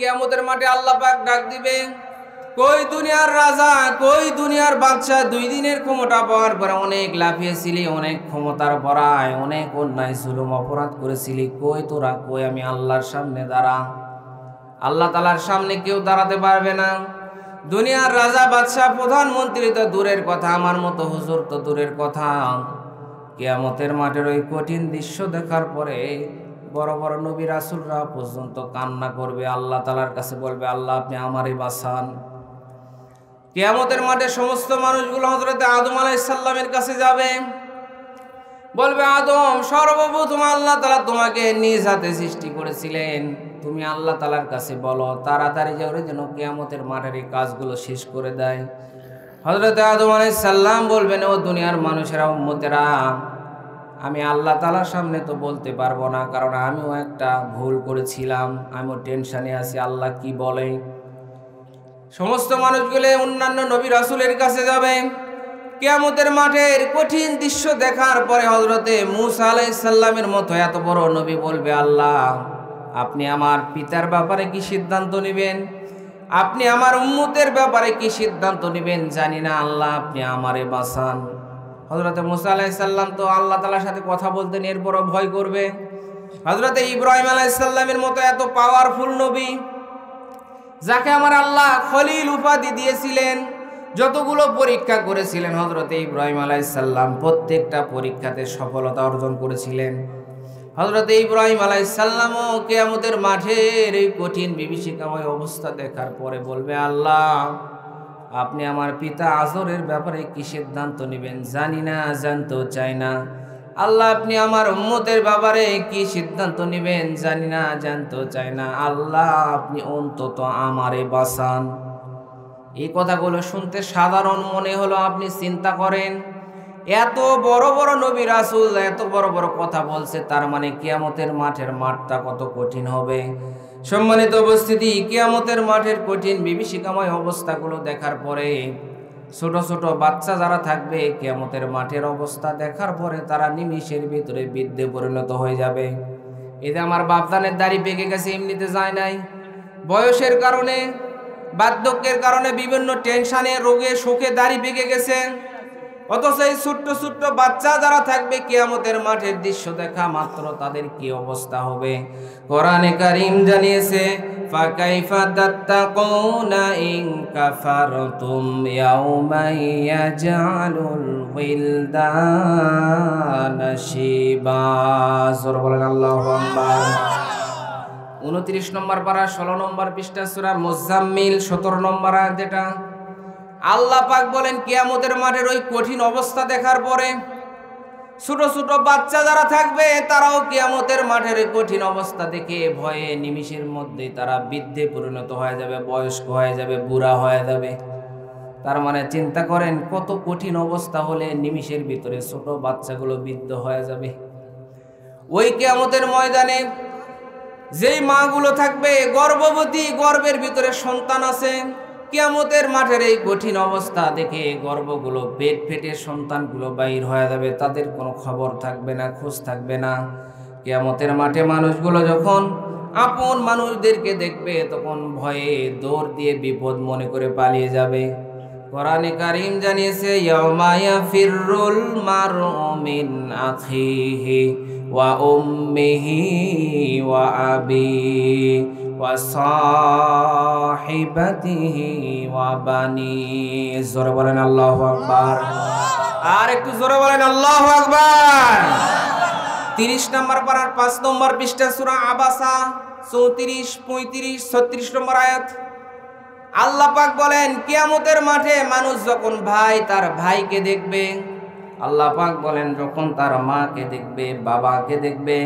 কিয়ামতের মাঠে আল্লাহ পাক ডাক দিবে, কই দুনিয়ার রাজা, কই দুনিয়ার বাদশাহ, 2 দিনের ক্ষমতা পাওয়ার পরে অনেক লাফিয়েছিলি, অনেক ক্ষমতার বড়ায় অনেক অন্যায় জুলুম অপরাধ করেছিলি, কই তোরা, কই? আমি আল্লাহর সামনে দাঁড়া। আল্লাহ তাআলার সামনে কেউ দাঁড়াতে পারবে না। দুনিয়ার রাজা বাদশাহ প্রধানমন্ত্রী তো দূরের কথা, আমার মতো হুজুর তো দূরের কথা। কিয়ামতের মাঠের ওই কঠিন দৃশ্য দেখার পরে বড় বড় নবী রাসূলরা পর্যন্ত কান্না করবে, আল্লাহ তাআলার কাছে বলবে, আল্লাহ আপনি আমারে বাঁচান। কিয়ামতের মাঠে সমস্ত মানুষগুলো হযরত আদম আলাইহিস সালামের কাছে যাবে, বলবে, আদম, সর্বপ্রথম আল্লাহ তাআলা তোমাকে নিজ হাতে সৃষ্টি করেছিলেন, তুমি আল্লাহ তাআলার কাছে বলো তাড়াতাড়ি যেন কিয়ামতের মাঠের এই কাজগুলো শেষ করে দেয়। হযরত আদম আলাইহিস সালাম বলবেন, ও দুনিয়ার মানুষেরা, উম্মতেরা, আমি আল্লাহ তাআলার সামনে তো বলতে পারবো না, কারণ আমিও একটা ভুল করেছিলাম, আমিও টেনশনে আছি, আল্লাহ কি বলে। সমস্ত মানুষগুলো অন্যান্য নবী রাসূলের কাছে যাবে। কিয়ামতের মাঠের কঠিন দৃশ্য দেখার পরে হযরতে মূসা আলাইহিস সালামের মতো এত বড় নবী বলবে, আল্লাহ আপনি আমার পিতার ব্যাপারে কি সিদ্ধান্ত নেবেন, আপনি আমার উম্মতের ব্যাপারে কি সিদ্ধান্ত নেবেন জানি না, আল্লাহ আপনি আমারে বাঁচান। হযরতে মূসা আলাইহিস সালাম তো আল্লাহ তাআলার সাথে কথা বলতেন, এরপরও ভয় করবে। হযরতে ইব্রাহিম আলাইহিস সালামের মতো এত পাওয়ারফুল নবী, যাকে আমার আল্লাহ খলিল উপাধি দিয়েছিলেন, যতগুলো পরীক্ষা করেছিলেন হযরতে ইব্রাহিম আলাইহিস সালাম প্রত্যেকটা পরীক্ষাতে সফলতা অর্জন করেছিলেন। হযরতে ইব্রাহিম আলাইহিস সালামও কিয়ামতের মাঠের এই কঠিন বিভীষিকাময় অবস্থা দেখার পরে বলবে, আল্লাহ আপনি আমার পিতা আজরের ব্যাপারে কি সিদ্ধান্ত নেবেন জানি না, জানতেও চাই না। আল্লাহ আপনি আমার উম্মতের ব্যাপারে কি সিদ্ধান্ত নেবেন জানি না, জানতেও চাই না। আল্লাহ আপনি অন্তত আমারে বাঁচান। এই কথাগুলো শুনতে সাধারণ মনে হলো, আপনি চিন্তা করেন, এত বড় বড় নবী রাসূল এত বড় বড় কথা বলছে, তার মানে কিয়ামতের মাঠের মাঠটা কত কঠিন হবে। সম্মানিত উপস্থিতি, কিয়ামতের মাঠের কঠিন বিভীষিকাময় অবস্থাগুলো দেখার পরে ছোট ছোট বাচ্চা যারা থাকবে, কিয়ামতের মাঠের অবস্থা দেখার পরে তারা নিমিষের ভিতরে বৃদ্ধে পরিণত হয়ে যাবে। এই যে আমার বাপদানের দাড়ি পেকে গেছে, এমনিতে যায় নাই, বয়সের কারণে, বার্ধক্যের কারণে, বিভিন্ন টেনশনে, রোগে, শোকে দাড়ি পেকে গেছে। অথচ এই ছোট্ট ছোট্ট বাচ্চা যারা থাকবে, কিয়ামতের মাঠের দৃশ্য দেখা মাত্র তাদের কি অবস্থা হবে। কোরআনে কারীম জানিয়েছে, ফাকাইফা তাত্তাকুনা ইন কাফারতুম ইয়াউমা ইয়াজআলুল উইলদানা শিবা। জোরে বলেন আল্লাহু আকবার। 29 নম্বর পারা 16 নম্বর পৃষ্ঠা সূরা মুজাম্মিল 17 নম্বর আয়াত। যেটা আল্লাহ পাক বলেন, কিয়ামতের মাঠের ওই কঠিন অবস্থা দেখার পরে ছোট ছোট বাচ্চা যারা থাকবে, তারাও কিয়ামতের মাঠের এই কঠিন অবস্থা দেখে ভয়ে নিমিষের মধ্যে তারা বৃদ্ধে পরিণত হয়ে যাবে, বয়স্ক হয়ে যাবে, বুড়া হয়ে যাবে। তার মানে চিন্তা করেন, কত কঠিন অবস্থা হলে নিমিষের ভিতরে ছোট বাচ্চাগুলো বৃদ্ধ হয়ে যাবে। ওই কিয়ামতের ময়দানে যেই মাগুলো থাকবে গর্ভবতী, গর্ভের ভিতরে সন্তান আছে, কিয়ামতের মাঠের এই কঠিন অবস্থা দেখে গর্ভগুলো পেট ফেটে সন্তানগুলো বাইর হয়ে যাবে, তাদের কোনো খবর থাকবে না, খোঁজ থাকবে না। কিয়ামতের মাঠে মানুষগুলো যখন আপন মানুষদেরকে দেখবে, তখন ভয়ে দৌড় দিয়ে বিপদ মনে করে পালিয়ে যাবে। কোরআনে কারীম জানিয়েছে, ইয়াউমা ইয়াফিরুল মারউ মিন আখিহি ওয়া উম্মিহি ওয়া আবিহি ওয়া সাহিবাতিহি ওয়া বানি। জোরে বলেন আল্লাহু আকবার। আর একটু জোরে বলেন আল্লাহু আকবার। 30 নম্বর পারার 5 নম্বর পৃষ্ঠা সূরা আবাসা 34, 35, 36 নম্বর আয়াত। আল্লাহ পাক বলেন, কিয়ামতের মাঠে মানুষ যখন ভাই তার ভাইকে দেখবে, আল্লাহ পাক বলেন যখন তার মাকে দেখবে, বাবাকে দেখবে,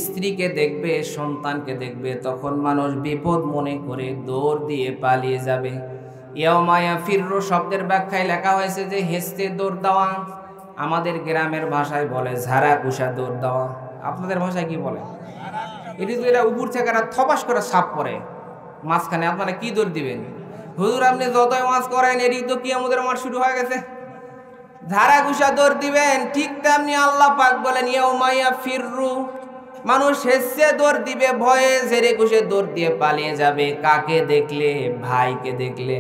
স্ত্রীকে দেখবে, সন্তানকে দেখবে, তখন মানুষ বিপদ মনে করে দৌড় দিয়ে পালিয়ে যাবে। ইয়াউমা ইয়াফিরু শব্দের ব্যাখ্যায় লেখা হয়েছে যে হেসতে দৌড় দেওয়া, আমাদের গ্রামের ভাষায় বলে ঝাড়া কুষা দৌড় দেওয়া। আপনাদের ভাষায় কি বলে? এটি তো এটা উপর থেকে একটা থপাস করে সাপ পড়ে মাঝখানে, আপনারা কি দৌড় দিবেন? হুজুর আপনি যতই মাছ করেন, এটি তো কিয়ামতের মাঠ শুরু হয়ে গেছে, ঝাড়া কুষা দৌড় দিবেন। ঠিক তেমনি আল্লাহ পাক বলেন, ইয়াউমা ইয়াফিরু মানুষ হেসে দৌড় দিবে, ভয়ে ঝেড়ে ঘুষে দৌড় দিয়ে পালিয়ে যাবে। কাকে দেখলে? ভাইকে দেখলে।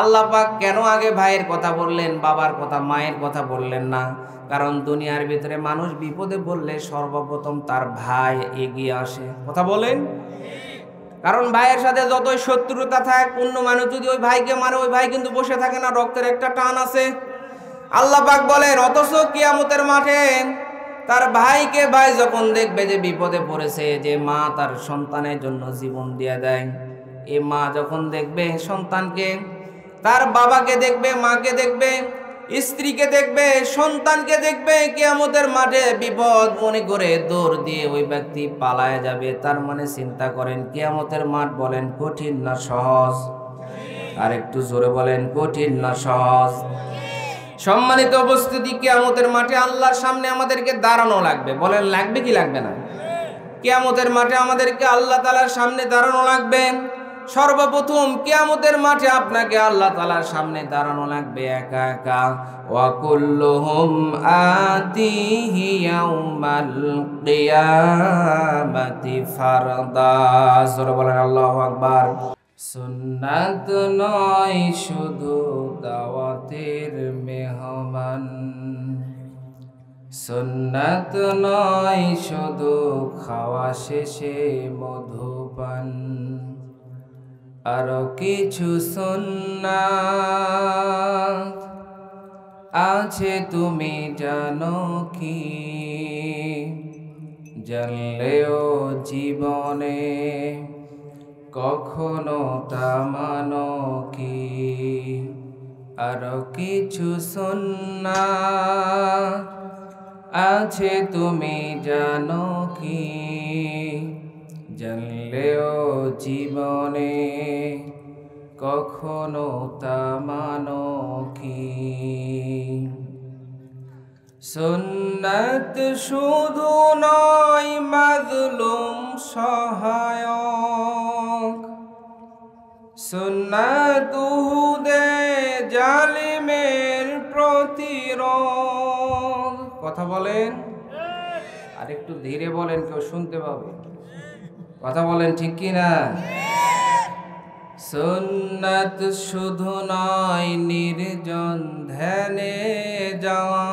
আল্লাহ পাক কেন আগে ভাইয়ের কথা বললেন, বাবার কথা, মায়ের কথা বললেন না? কারণ দুনিয়ার ভিতরে মানুষ বিপদে পড়লে সর্বপ্রথম তার ভাই এগিয়ে আসে। কথা বলেন? কারণ ভাইয়ের সাথে যতই শত্রুতা থাক, অন্য মানুষ যদি ওই ভাইকে মারে, ওই ভাই কিন্তু বসে থাকে না, রক্তের একটা টান আছে। আল্লাহ পাক বলেন, অথচ কিয়ামতের মাঠে তার ভাইকে ভাই যখন দেখবে যে বিপদে পড়েছে, যে মা তার সন্তানের জন্য জীবন দিয়ে দেয়, এই মা যখন দেখবে সন্তানকে, তার বাবাকে দেখবে, মাকে দেখবে, স্ত্রীকে দেখবে, সন্তানকে দেখবে, কিয়ামতের মাঠে বিপদ মনে করে দৌড় দিয়ে ওই ব্যক্তি পালায় যাবে। তার মানে চিন্তা করেন, কিয়ামতের মাঠ বলেন কঠিন না সহজ? আর একটু জোরে বলেন, কঠিন না সহজ? সম্মানিত উপস্থিতি, কিয়ামতের মাঠে আল্লাহর সামনে আমাদেরকে দাঁড়ানো লাগবে। বলেন লাগবে কি লাগবে না? কিয়ামতের মাঠে আমাদেরকে আল্লাহ তাআলার সামনে দাঁড়ানো লাগবে। সর্বপ্রথম কিয়ামতের মাঠে আপনাকে আল্লাহ তাআলার সামনে দাঁড়ানো লাগবে একা একা। ওয়া কুল্লুহুম আতিহি ইয়াউমাল কিয়ামাতি ফারদা। জোরে বলেন আল্লাহু আকবার। সুন্নাত নয় শুধু দাওয়াতের মেহমান, সুন্নাত নয় শুধু খাওয়া শেষে মধুপান, আরো কিছু সুন্নাত আছে তুমি জানো কি? জানলেও জীবনে কখনো তা মানো কি? আরো কিছু সুন্নাত আছে তুমি জানো কি? জানলেও জীবনে কখনো তা মানো কি? সুন্নাত শুধু নয় মাজলুম সহায়ক, সুন্নাত উহুদে জালিমের প্রতিরোধ। কথা বলেন, আর একটু ধীরে বলেন, কেউ শুনতে পাবে। কথা বলেন ঠিক কি না? সুন্নাত শুধু নয় নির্জন ধ্যানে যাওয়া,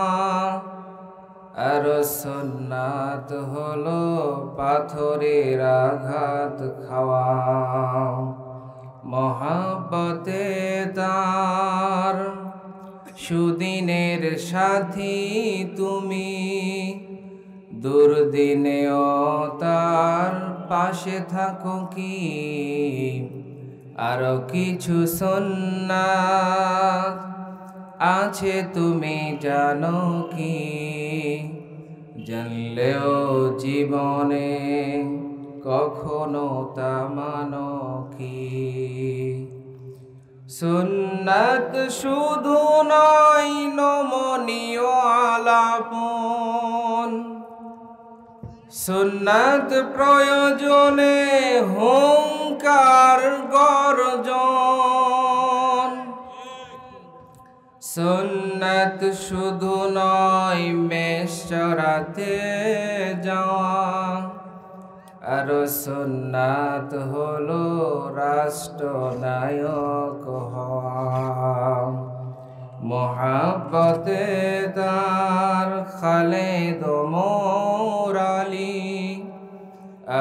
আর সুন্নাত হলো পাথরের আঘাত খাওয়া। মহাব্বতে তার সুদিনের সাথী তুমি, দুর্দিনেও তার পাশে থাকো কি? আরো কিছু সুন্নাত আছে তুমি জানো কি? জানলেও জীবনে কখনো তা মানো কি? সুন্নাত শুধু নয় নমনীয় আলাপন, সুন্নাত প্রয়োজনে হুঙ্কার গর্জন। সুন্নাত শুধু নয় মেষ চরাতে যাওয়া, আর সুন্নাত হলো রাষ্ট্রনায়ক হওয়া। মোহাব্বতে তার খালেদ ওমর আলী,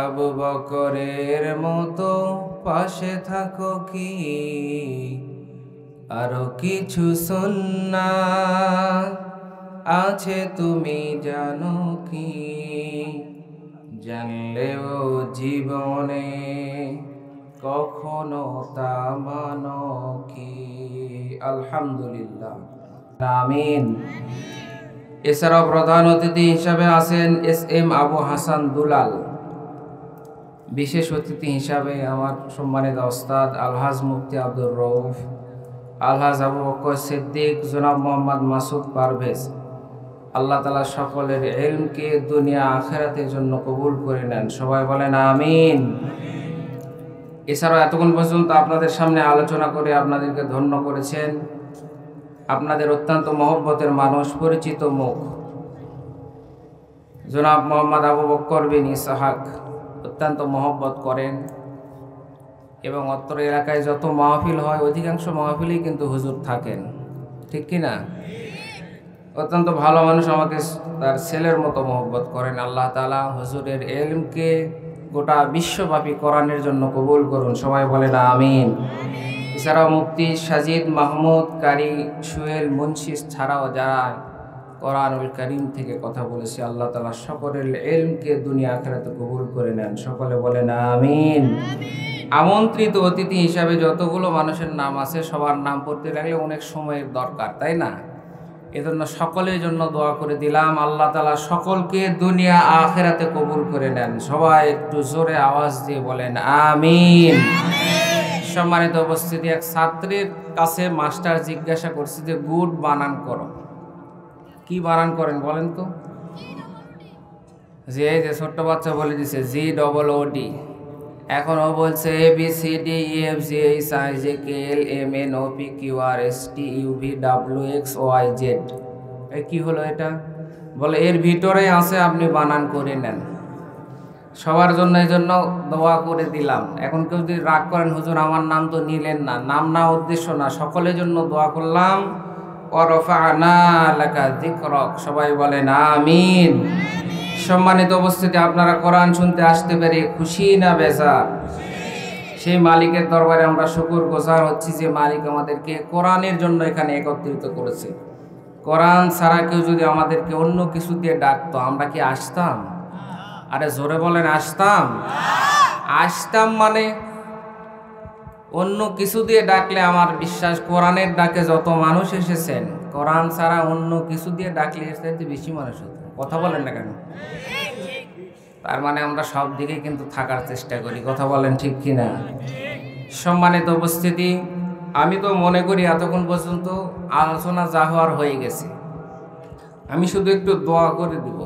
আবু বকরের মতো পাশে থাকো কি? আরো কিছু সুন্নাত আছে তুমি জানো কি? জানলেও জীবনে কখনো তা মানো কি? আলহামদুলিল্লাহ, আমিন। এছাড়াও প্রধান অতিথি হিসাবে আছেন SM আবু হাসান দুলাল। বিশেষ অতিথি হিসাবে আমার সম্মানিত ওস্তাদ আলহাজ মুফতি আব্দুর রউফ, আলহাজ আবু বকর সিদ্দিক, জনাব মোহাম্মদ মাসুদ পারভেজ। আল্লাহ তাআলা সকলের ইলমকে দুনিয়া আখিরাতের জন্য কবুল করে নেন। সবাই বলেন আমিন। এছাড়াও এতক্ষণ পর্যন্ত আপনাদের সামনে আলোচনা করে আপনাদেরকে ধন্য করেছেন আপনাদের অত্যন্ত মহব্বতের মানুষ, পরিচিত মুখ জনাব মোহাম্মদ আবু বকর বিন ইসহাক অত্যন্ত মহব্বত করেন এবং অত্র এলাকায় যত মাহফিল হয় অধিকাংশ মাহফিলেই কিন্তু হুজুর থাকেন, ঠিক কি না? অত্যন্ত ভালো মানুষ, আমাকে তার ছেলের মতো মহব্বত করেন। আল্লাহ তাআলা হুজুরের ইলমকে গোটা বিশ্বব্যাপী কোরআনের জন্য কবুল করুন, সবাই বলেন আমিন। এছাড়াও মুফতি সাজিদ মাহমুদ কারি সুহেল মুন্সি ছাড়াও যারা কোরআনুল কারীম থেকে কথা বলেছে, আল্লাহ তাআলা সকলের ইলমকে দুনিয়া আখিরাতে কবুল করে নেন, সকলে বলেন আমিন। আমন্ত্রিত অতিথি হিসাবে যতগুলো মানুষের নাম আছে সবার নাম পড়তে লাগলে অনেক সময়ের দরকার, তাই না? এজন্য সকলের জন্য দোয়া করে দিলাম, আল্লাহ তাআলা সকলকে দুনিয়া আখিরাতে কবুল করে নেন। সবাই একটু জোরে আওয়াজ দিয়ে বলেন আমিন। সম্মানিত উপস্থিতি, এক ছাত্রের কাছে মাস্টার জিজ্ঞাসা করছে যে গুড বানান করো, কি বানান করেন বলেন তো? যে এই যে ছোট্ট বাচ্চা বলে দিছে GOOD, এখন ও বলছে ABCDEFGHIJKLMNOPQRSTUVWXYZ। কি হলো এটা? বলে এর ভিতরে আছে, আপনি বানান করে নেন। সবার জন্য এই জন্য দোয়া করে দিলাম। এখন কেউ যদি রাগ করেন, হুজুর আমার নাম তো নিলেন না, নাম না উদ্দেশ্য না, সকলের জন্য দোয়া করলাম। ওয়ারফা'না লাকা যিকরাক, সবাই বলেন আমিন। সম্মানিত উপস্থিতি, আপনারা কোরআন শুনতে আসতে পেরে খুশি না বেজার? সেই মালিকের দরবারে আমরা শুকর গুজার হচ্ছি যে মালিক আমাদেরকে কোরআনের জন্য এখানে একত্রিত করেছে। কোরআন ছাড়া কেউ যদি আমাদেরকে অন্য কিছু দিয়ে ডাকতো, আমরা কি আসতাম? আরে জোরে বলেন আসতাম? আসতাম মানে অন্য কিছু দিয়ে ডাকলে আমার বিশ্বাস কোরআনের ডাকে যত মানুষ এসেছেন, কোরআন ছাড়া অন্য কিছু দিয়ে ডাকলে এসে বেশি মানুষ হতো। কথা বলেন না কেন? তার মানে আমরা সব দিকে কিন্তু থাকার চেষ্টা করি, কথা বলেন ঠিক কিনা? সম্মানিত উপস্থিতি, আমি তো মনে করি এতক্ষণ পর্যন্ত আলোচনা যা হওয়ার হয়ে গেছে। আমি শুধু একটু দোয়া করে দিব।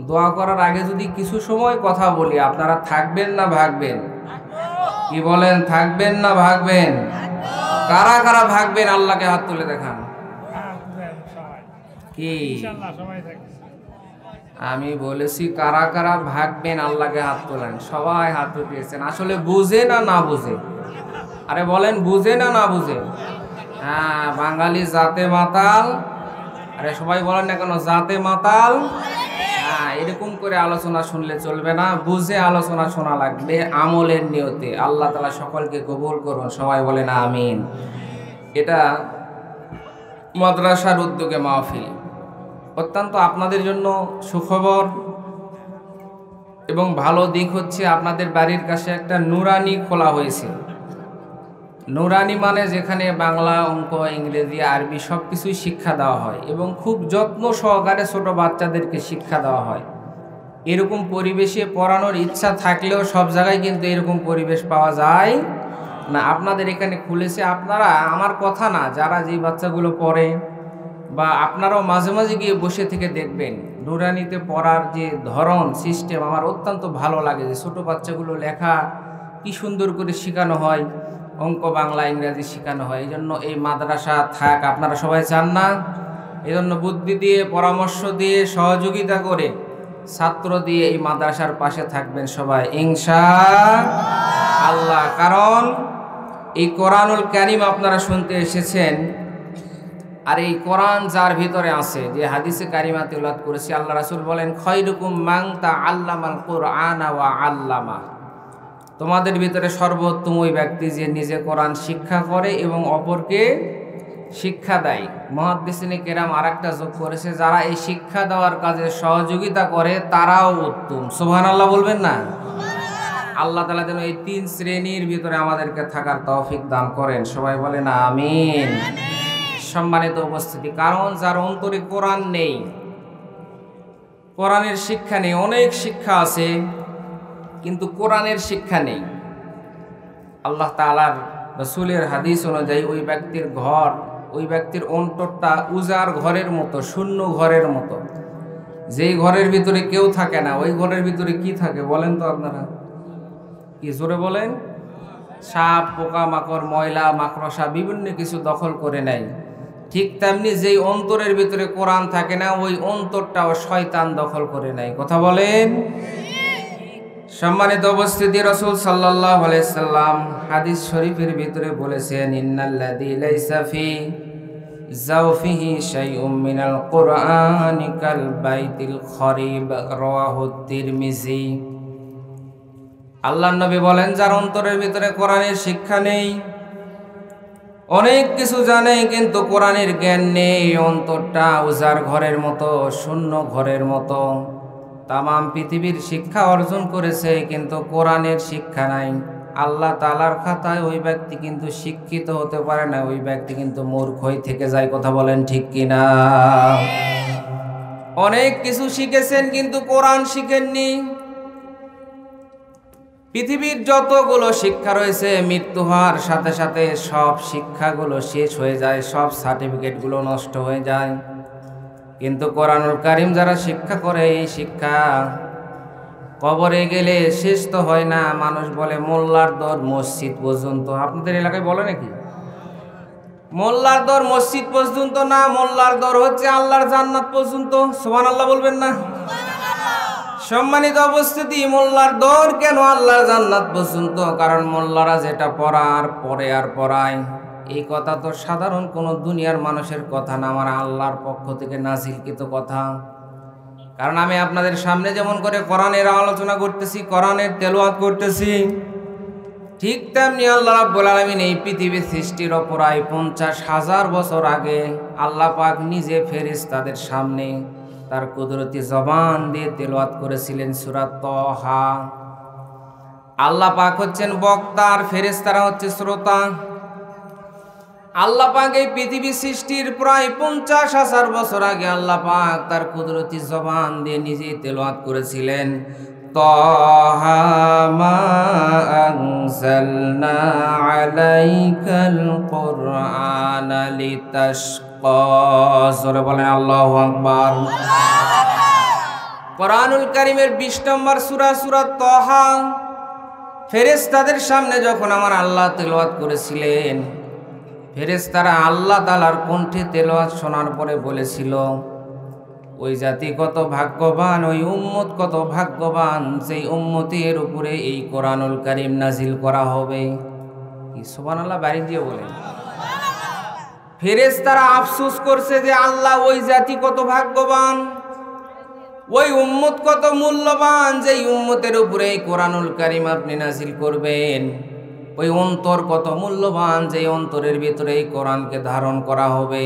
দোয়া করার আগে যদি কিছু সময় কথা বলি, আপনারা থাকবেন না ভাগবেন? কি বলেন, থাকবেন না ভাগবেন? কারা কারা ভাগবেন আল্লাহকে হাত তুলে দেখান। কি আমি বলেছি কারা কারা ভাগবেন আল্লাহকে হাত তোলেন? সবাই হাত উঠিয়েছেন। আসলে বুঝে না না বুঝে? আরে বলেন বুঝে না না বুঝে? হ্যাঁ, বাঙালি জাতে মাতাল। আরে সবাই বলেন না কেন জাতে মাতাল? হ্যাঁ, এরকম করে আলোচনা শুনলে চলবে না, বুঝে আলোচনা শোনা লাগবে আমলের নিয়তে। আল্লাহ তাআলা সকলকে কবুল করুন, সবাই বলেন আমিন। এটা মাদ্রাসার উদ্যোগে মাহফিল। অত্যন্ত আপনাদের জন্য সুখবর এবং ভালো দিক হচ্ছে, আপনাদের বাড়ির কাছে একটা নুরানি খোলা হয়েছে। নুরানি মানে যেখানে বাংলা, অঙ্ক, ইংরেজি, আরবি সব কিছুই শিক্ষা দেওয়া হয় এবং খুব যত্ন সহকারে ছোট বাচ্চাদেরকে শিক্ষা দেওয়া হয়। এরকম পরিবেশে পড়ানোর ইচ্ছা থাকলেও সব জায়গায় কিন্তু এরকম পরিবেশ পাওয়া যায় না। আপনাদের এখানে খুলেছে। আপনারা, আমার কথা না, যারা যে বাচ্চাগুলো পড়ে বা আপনারাও মাঝে মাঝে গিয়ে বসে থেকে দেখবেন নুরানিতে পড়ার যে ধরন, সিস্টেম আমার অত্যন্ত ভালো লাগে। যে ছোটো বাচ্চাগুলো লেখা কি সুন্দর করে শেখানো হয়, অঙ্ক, বাংলা, ইংরাজি শেখানো হয়। এই জন্য এই মাদ্রাসা থাক, আপনারা সবাই চান না? এই জন্য বুদ্ধি দিয়ে, পরামর্শ দিয়ে, সহযোগিতা করে, ছাত্র দিয়ে এই মাদ্রাসার পাশে থাকবেন সবাই ইনশাআল্লাহ। কারণ এই কোরআনুল কারীম আপনারা শুনতে এসেছেন, আর এই কোরআন যার ভিতরে আছে, যে হাদিসে কারিমা তেলাওয়াত করেছি, আল্লাহ রাসূল বলেন খায়রুকুম মান তাআল্লামাল কুরআনা ওয়া আল্লামা, তোমাদের ভিতরে সর্বোত্তম ওই ব্যক্তি যে নিজে কোরআন শিক্ষা করে এবং অপরকে শিক্ষা দেয়। মুহাদ্দিসিনে কেরাম আরেকটা যোগ করেছে, যারা এই শিক্ষা দেওয়ার কাজে সহযোগিতা করে তারাও উত্তম। সুবহানাল্লাহ বলবেন না? আল্লাহ তাআলা যেন এই তিন শ্রেণীর ভিতরে আমাদেরকে থাকার তৌফিক দান করেন, সবাই বলেন আমিন। সম্মানিত উপস্থিতি, কারণ যার অন্তরে কোরআন নেই, কোরআনের শিক্ষা নেই, অনেক শিক্ষা আছে কিন্তু কোরআনের শিক্ষা নেই। আল্লাহ তাআলার রাসূলের হাদিস অনুযায়ী ওই ব্যক্তির ঘর, ওই ব্যক্তির অন্তরটা উজাড় ঘরের মতো, শূন্য ঘরের মতো। যেই ঘরের ভিতরে কেউ থাকে না, ওই ঘরের ভিতরে কি থাকে বলেন তো আপনারা? কি জোরে বলেন? সাপ, পোকা মাকড়, ময়লা মাকড়সা বিভিন্ন কিছু দখল করে নেয়। ঠিক তেমনি যেই অন্তরের ভিতরে কোরআন থাকে না, ওই অন্তরটাও শয়তান দখল করে নেয়। কথা বলেন। সম্মানিত উপস্থিতি, রাসূল সাল্লাল্লাহু আলাইহি সাল্লাম হাদিস শরীফের ভিতরে বলেছেন, ইন্নাল্লাযী লাইসা ফি জাওফিহি শাইউম মিনাল কুরআনি কাল বাইতিল খরিব, রাওয়াহু তিরমিজি। আল্লাহর নবী বলেন, যার অন্তরের ভিতরে কোরআনের শিক্ষা নেই, অনেক কিছু জানে কিন্তু কোরআনের জ্ঞান নেই, অন্তরটা উজাড় ঘরের মতো, শূন্য ঘরের মতো। তামাম পৃথিবীর শিক্ষা অর্জন করেছে কিন্তু কোরআনের শিক্ষা নাই, আল্লাহ তাআলার খাতায় ওই ব্যক্তি কিন্তু শিক্ষিত হতে পারে না, ওই ব্যক্তি কিন্তু মূর্খই থেকে যায়। কথা বলেন ঠিক কিনা? অনেক কিছু শিখেছেন কিন্তু কোরআন শিখেননি। পৃথিবীর যতগুলো শিক্ষা রয়েছে, মৃত্যু হওয়ার সাথে সাথে সব শিক্ষাগুলো শেষ হয়ে যায়, সব সার্টিফিকেটগুলো নষ্ট হয়ে যায়। কিন্তু কোরআনুল কারীম যারা শিক্ষা করে, এই শিক্ষা কবরে গেলে শেষ তো হয় না। মানুষ বলে মোল্লার দর মসজিদ পর্যন্ত। আপনাদের এলাকায় বলে নাকি? মোল্লার দর মসজিদ পর্যন্ত না, মোল্লার দর হচ্ছে আল্লাহর জান্নাত পর্যন্ত। সুবহানাল্লাহ বলবেন না? সম্মানিত উপস্থিতি, মোল্লার দর কেন আল্লাহর জান্নাত পর্যন্ত? কারণ মোল্লারা যেটা পড়ার পরে আর পড়ায়, এই কথা তো সাধারণ কোনো দুনিয়ার মানুষের কথা না, আমার আল্লাহর পক্ষ থেকে নাজিলকৃত কথা। কারণ আমি আপনাদের সামনে যেমন করে কোরআনের আলোচনা করতেছি, কোরআনের তেলাওয়াত করতেছি, ঠিক তেমনি আল্লাহ রাব্বুল আলামিন এই পৃথিবী সৃষ্টির প্রায় 50,000 বছর আগে আল্লাহ পাক নিজে ফেরেশতাদের সামনে তার কুদরতি জবান দিয়ে তেলাওয়াত করেছিলেন সূরা তাহা। আল্লাহ পাক হচ্ছেন বক্তা আর ফেরেশতারা হচ্ছে শ্রোতা। আল্লাহ পাক এই পৃথিবী সৃষ্টির প্রায় 50,000 বছর আগে আল্লাহ পাক তার কুদরতি জবান দিয়ে নিজেই তেলাওয়াত করেছিলেন, তাহা মা আনজালনা আলাইকাল কুরআনা লিতাশকা। জোরে বলেন আল্লাহু আকবার। কোরআনুল কারীমের 20 নম্বর সূরা, সূরা তাহা। ফেরেশতাদের সামনে যখন আমার আল্লাহ তেলাওয়াত করেছিলেন, ফেরেশতারা আল্লাহ তাআলার কণ্ঠে তেলাওয়াত শোনার পরে বলেছিল, ওই জাতি কত ভাগ্যবান, ওই উম্মত কত ভাগ্যবান, যেই উম্মতের উপরে এই কোরআনুল কারীম নাজিল করা হবে। কি সুবহানাল্লাহ বাড়ি দিয়ে বলেন। ফেরেশতারা আফসোস করছে যে আল্লাহ, ওই জাতি কত ভাগ্যবান, ওই উম্মত কত মূল্যবান, যেই উম্মতের উপরে এই কোরআনুল কারীম আপনি নাজিল করবেন। ওই অন্তর কত মূল্যবান, যেই অন্তরের ভিতরে এই কোরআনকে ধারণ করা হবে।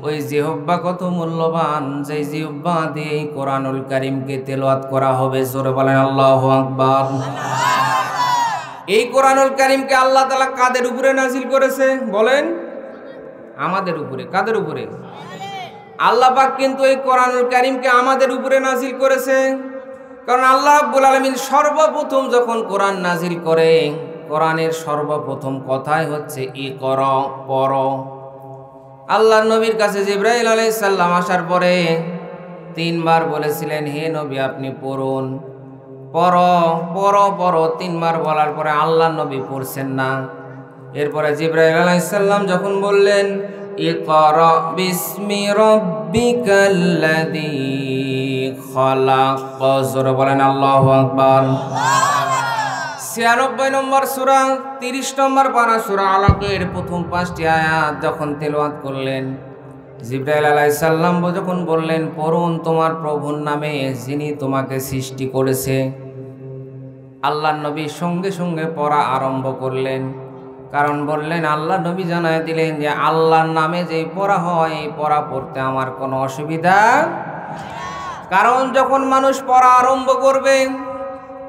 ওই জিহ্বা কত মূল্যবান, যেই জিহ্বা দিয়ে এই কোরআনুল কারীমকে তেলাওয়াত করা হবে। জোরে বলেন আল্লাহু আকবার। এই কোরআনুল কারীমকে আল্লাহ তাআলা কাদের উপরে নাজিল করেছে বলেন? আমাদের উপরে। কাদের উপরে? আল্লাহ পাক কিন্তু এই কোরআনুল কারীমকে আমাদের উপরে নাজিল করেছে। কারণ আল্লাহ রাব্বুল আলামিন সর্বপ্রথম যখন কোরআন নাজিল করে, কোরআনের সর্বপ্রথম কথাই হচ্ছে ইকরা, পড়ো। আল্লাহর নবীর কাছে জিবরাইল আলাইহিস সালাম আসার পরে 3 বার বলেছিলেন, হে নবী আপনি পড়ুন, পড়ো পড়ো পড়ো। 3 বার বলার পরে আল্লাহর নবী পড়ছেন না। এরপরে জিবরাইল আলাইহিস সালাম যখন বললেন, ইকরা বিসমি রাব্বিকাল্লাযী খালাক, জোরে বলেন আল্লাহু আকবার। 96 নম্বর সূরা, 30 নম্বর পারা সূরা আলাকের প্রথম 5টি আয়াত যখন তেলাওয়াত করলেন, জিবরাইল আলাইহিস সালাম যখন বললেন, পড়ুন তোমার প্রভুর নামে যিনি তোমাকে সৃষ্টি করেছে, আল্লাহর নবী সঙ্গে সঙ্গে পড়া আরম্ভ করলেন। কারণ বললেন, আল্লাহ নবী জানায় দিলেন যে আল্লাহর নামে যেই পড়া হয়, এই পড়া পড়তে আমার কোনো অসুবিধা। কারণ যখন মানুষ পড়া আরম্ভ করবে,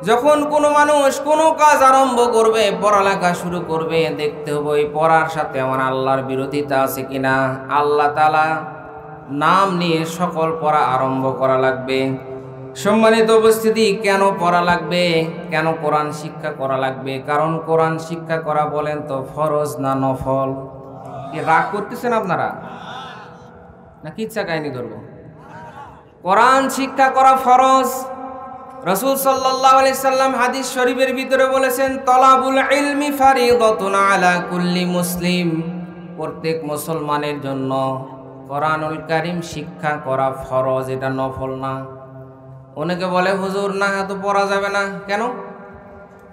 যখন কোনো মানুষ কোনো কাজ আরম্ভ করবে, পড়ালেখা শুরু করবে, দেখতে হবে এই পড়ার সাথে আমার আল্লাহর বিরোধিতা আছে কিনা। আল্লাহ তাআলা নাম নিয়ে সকল পড়া আরম্ভ করা লাগবে। সম্মানিত উপস্থিতি, কেন পড়া লাগবে? কেন কোরআন শিক্ষা করা লাগবে? কারণ কোরআন শিক্ষা করা বলেন তো ফরজ না নফল? কি রাগ করতেছেন আপনারা নাকি ইচ্ছা কাহিনী ধরবো? কোরআন শিক্ষা করা ফরজ। রাসূল সাল্লাল্লাহু আলাইহি সাল্লাম হাদিস শরীফের ভিতরে বলেছেন, তলাবুল ইলমি ফারিদাতুন আলা কুল্লি মুসলিম। প্রত্যেক মুসলমানের জন্য কোরআনুল কারীম শিক্ষা করা ফরজ, এটা নফল না। অনেকে বলে হুজুর না তো পড়া যাবে না, কেন?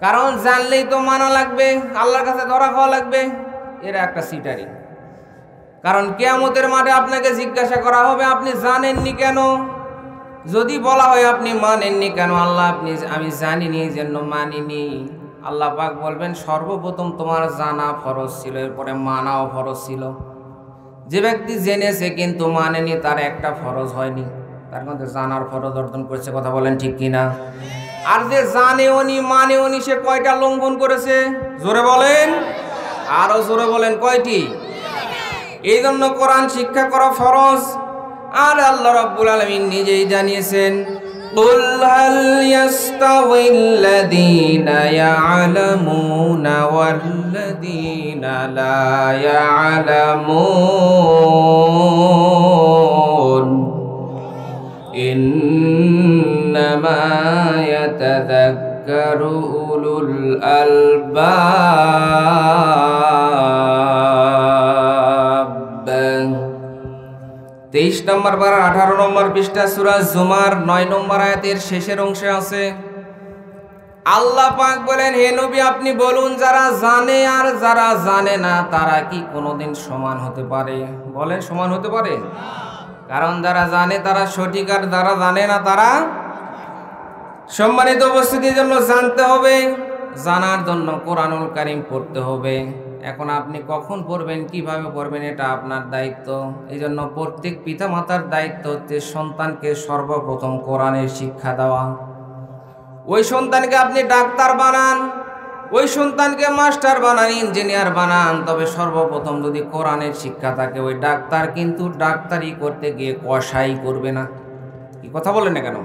কারণ জানলেই তো মানা লাগবে, আল্লাহর কাছে ধরা খাওয়া লাগবে। এরা একটা সিটারি। কারণ কিয়ামতের মাঠে আপনাকে জিজ্ঞাসা করা হবে আপনি জানেননি কেন। যদি বলা হয় আপনি মানেননি কেন, আল্লাহ আমি জানিনি এই জন্য মানিনি, আল্লাহ পাক বলবেন সর্বপ্রথম তোমার জানা ফরজ ছিল, এরপরে মানাও ফরজ ছিল। যে ব্যক্তি জেনেছে কিন্তু মানেনি তার একটা ফরজ হয়নি, তার মধ্যে জানার ফরজ অর্জন করেছে। কথা বলেন ঠিক কিনা? আর যে জানেওনি মানেওনি সে কয়টা লঙ্ঘন করেছে? জোরে বলেন, আরো জোরে বলেন, কয়টি? এই জন্য কোরআন শিক্ষা করা ফরজ। আর আল্লাহ রাব্বুল আলামিন নিজেই জানিয়েছেন, কুল হাল ইয়াস্তাউিল্লাযীনা ইয়া'লামুনা ওয়াল্লাযীনা লা ইয়া'লামুন ইন্নামা ইয়াতাযাক্কারু উলুল আলবাব। 23 নম্বর পারা 18 নম্বর পৃষ্ঠা সূরা জুমার 9 নম্বর আয়াতের শেষের অংশে আছে আল্লাহ পাক বলেন, হে নবী আপনি বলুন যারা জানে আর যারা জানে না তারা কি কোনোদিন সমান হতে পারে? বলেন সমান হতে পারে? কারণ যারা জানে তারা সঠিক, আর যারা জানে না তারা। সম্মানিত উপস্থিতির জন্য জানতে হবে, জানার জন্য কোরআনুল কারীম পড়তে হবে। এখন আপনি কখন পড়বেন, কিভাবে পড়বেন, এটা আপনার দায়িত্ব। এই জন্য প্রত্যেক পিতা মাতার দায়িত্ব হচ্ছে সন্তানকে সর্বপ্রথম কোরআনের শিক্ষা দেওয়া। ওই সন্তানকে আপনি ডাক্তার বানান, ওই সন্তানকে মাস্টার বানান, ইঞ্জিনিয়ার বানান, তবে সর্বপ্রথম যদি কোরআনের শিক্ষা থাকে ওই ডাক্তার কিন্তু ডাক্তারি করতে গিয়ে কসাই করবে না। কি কথা বলেন না কেন?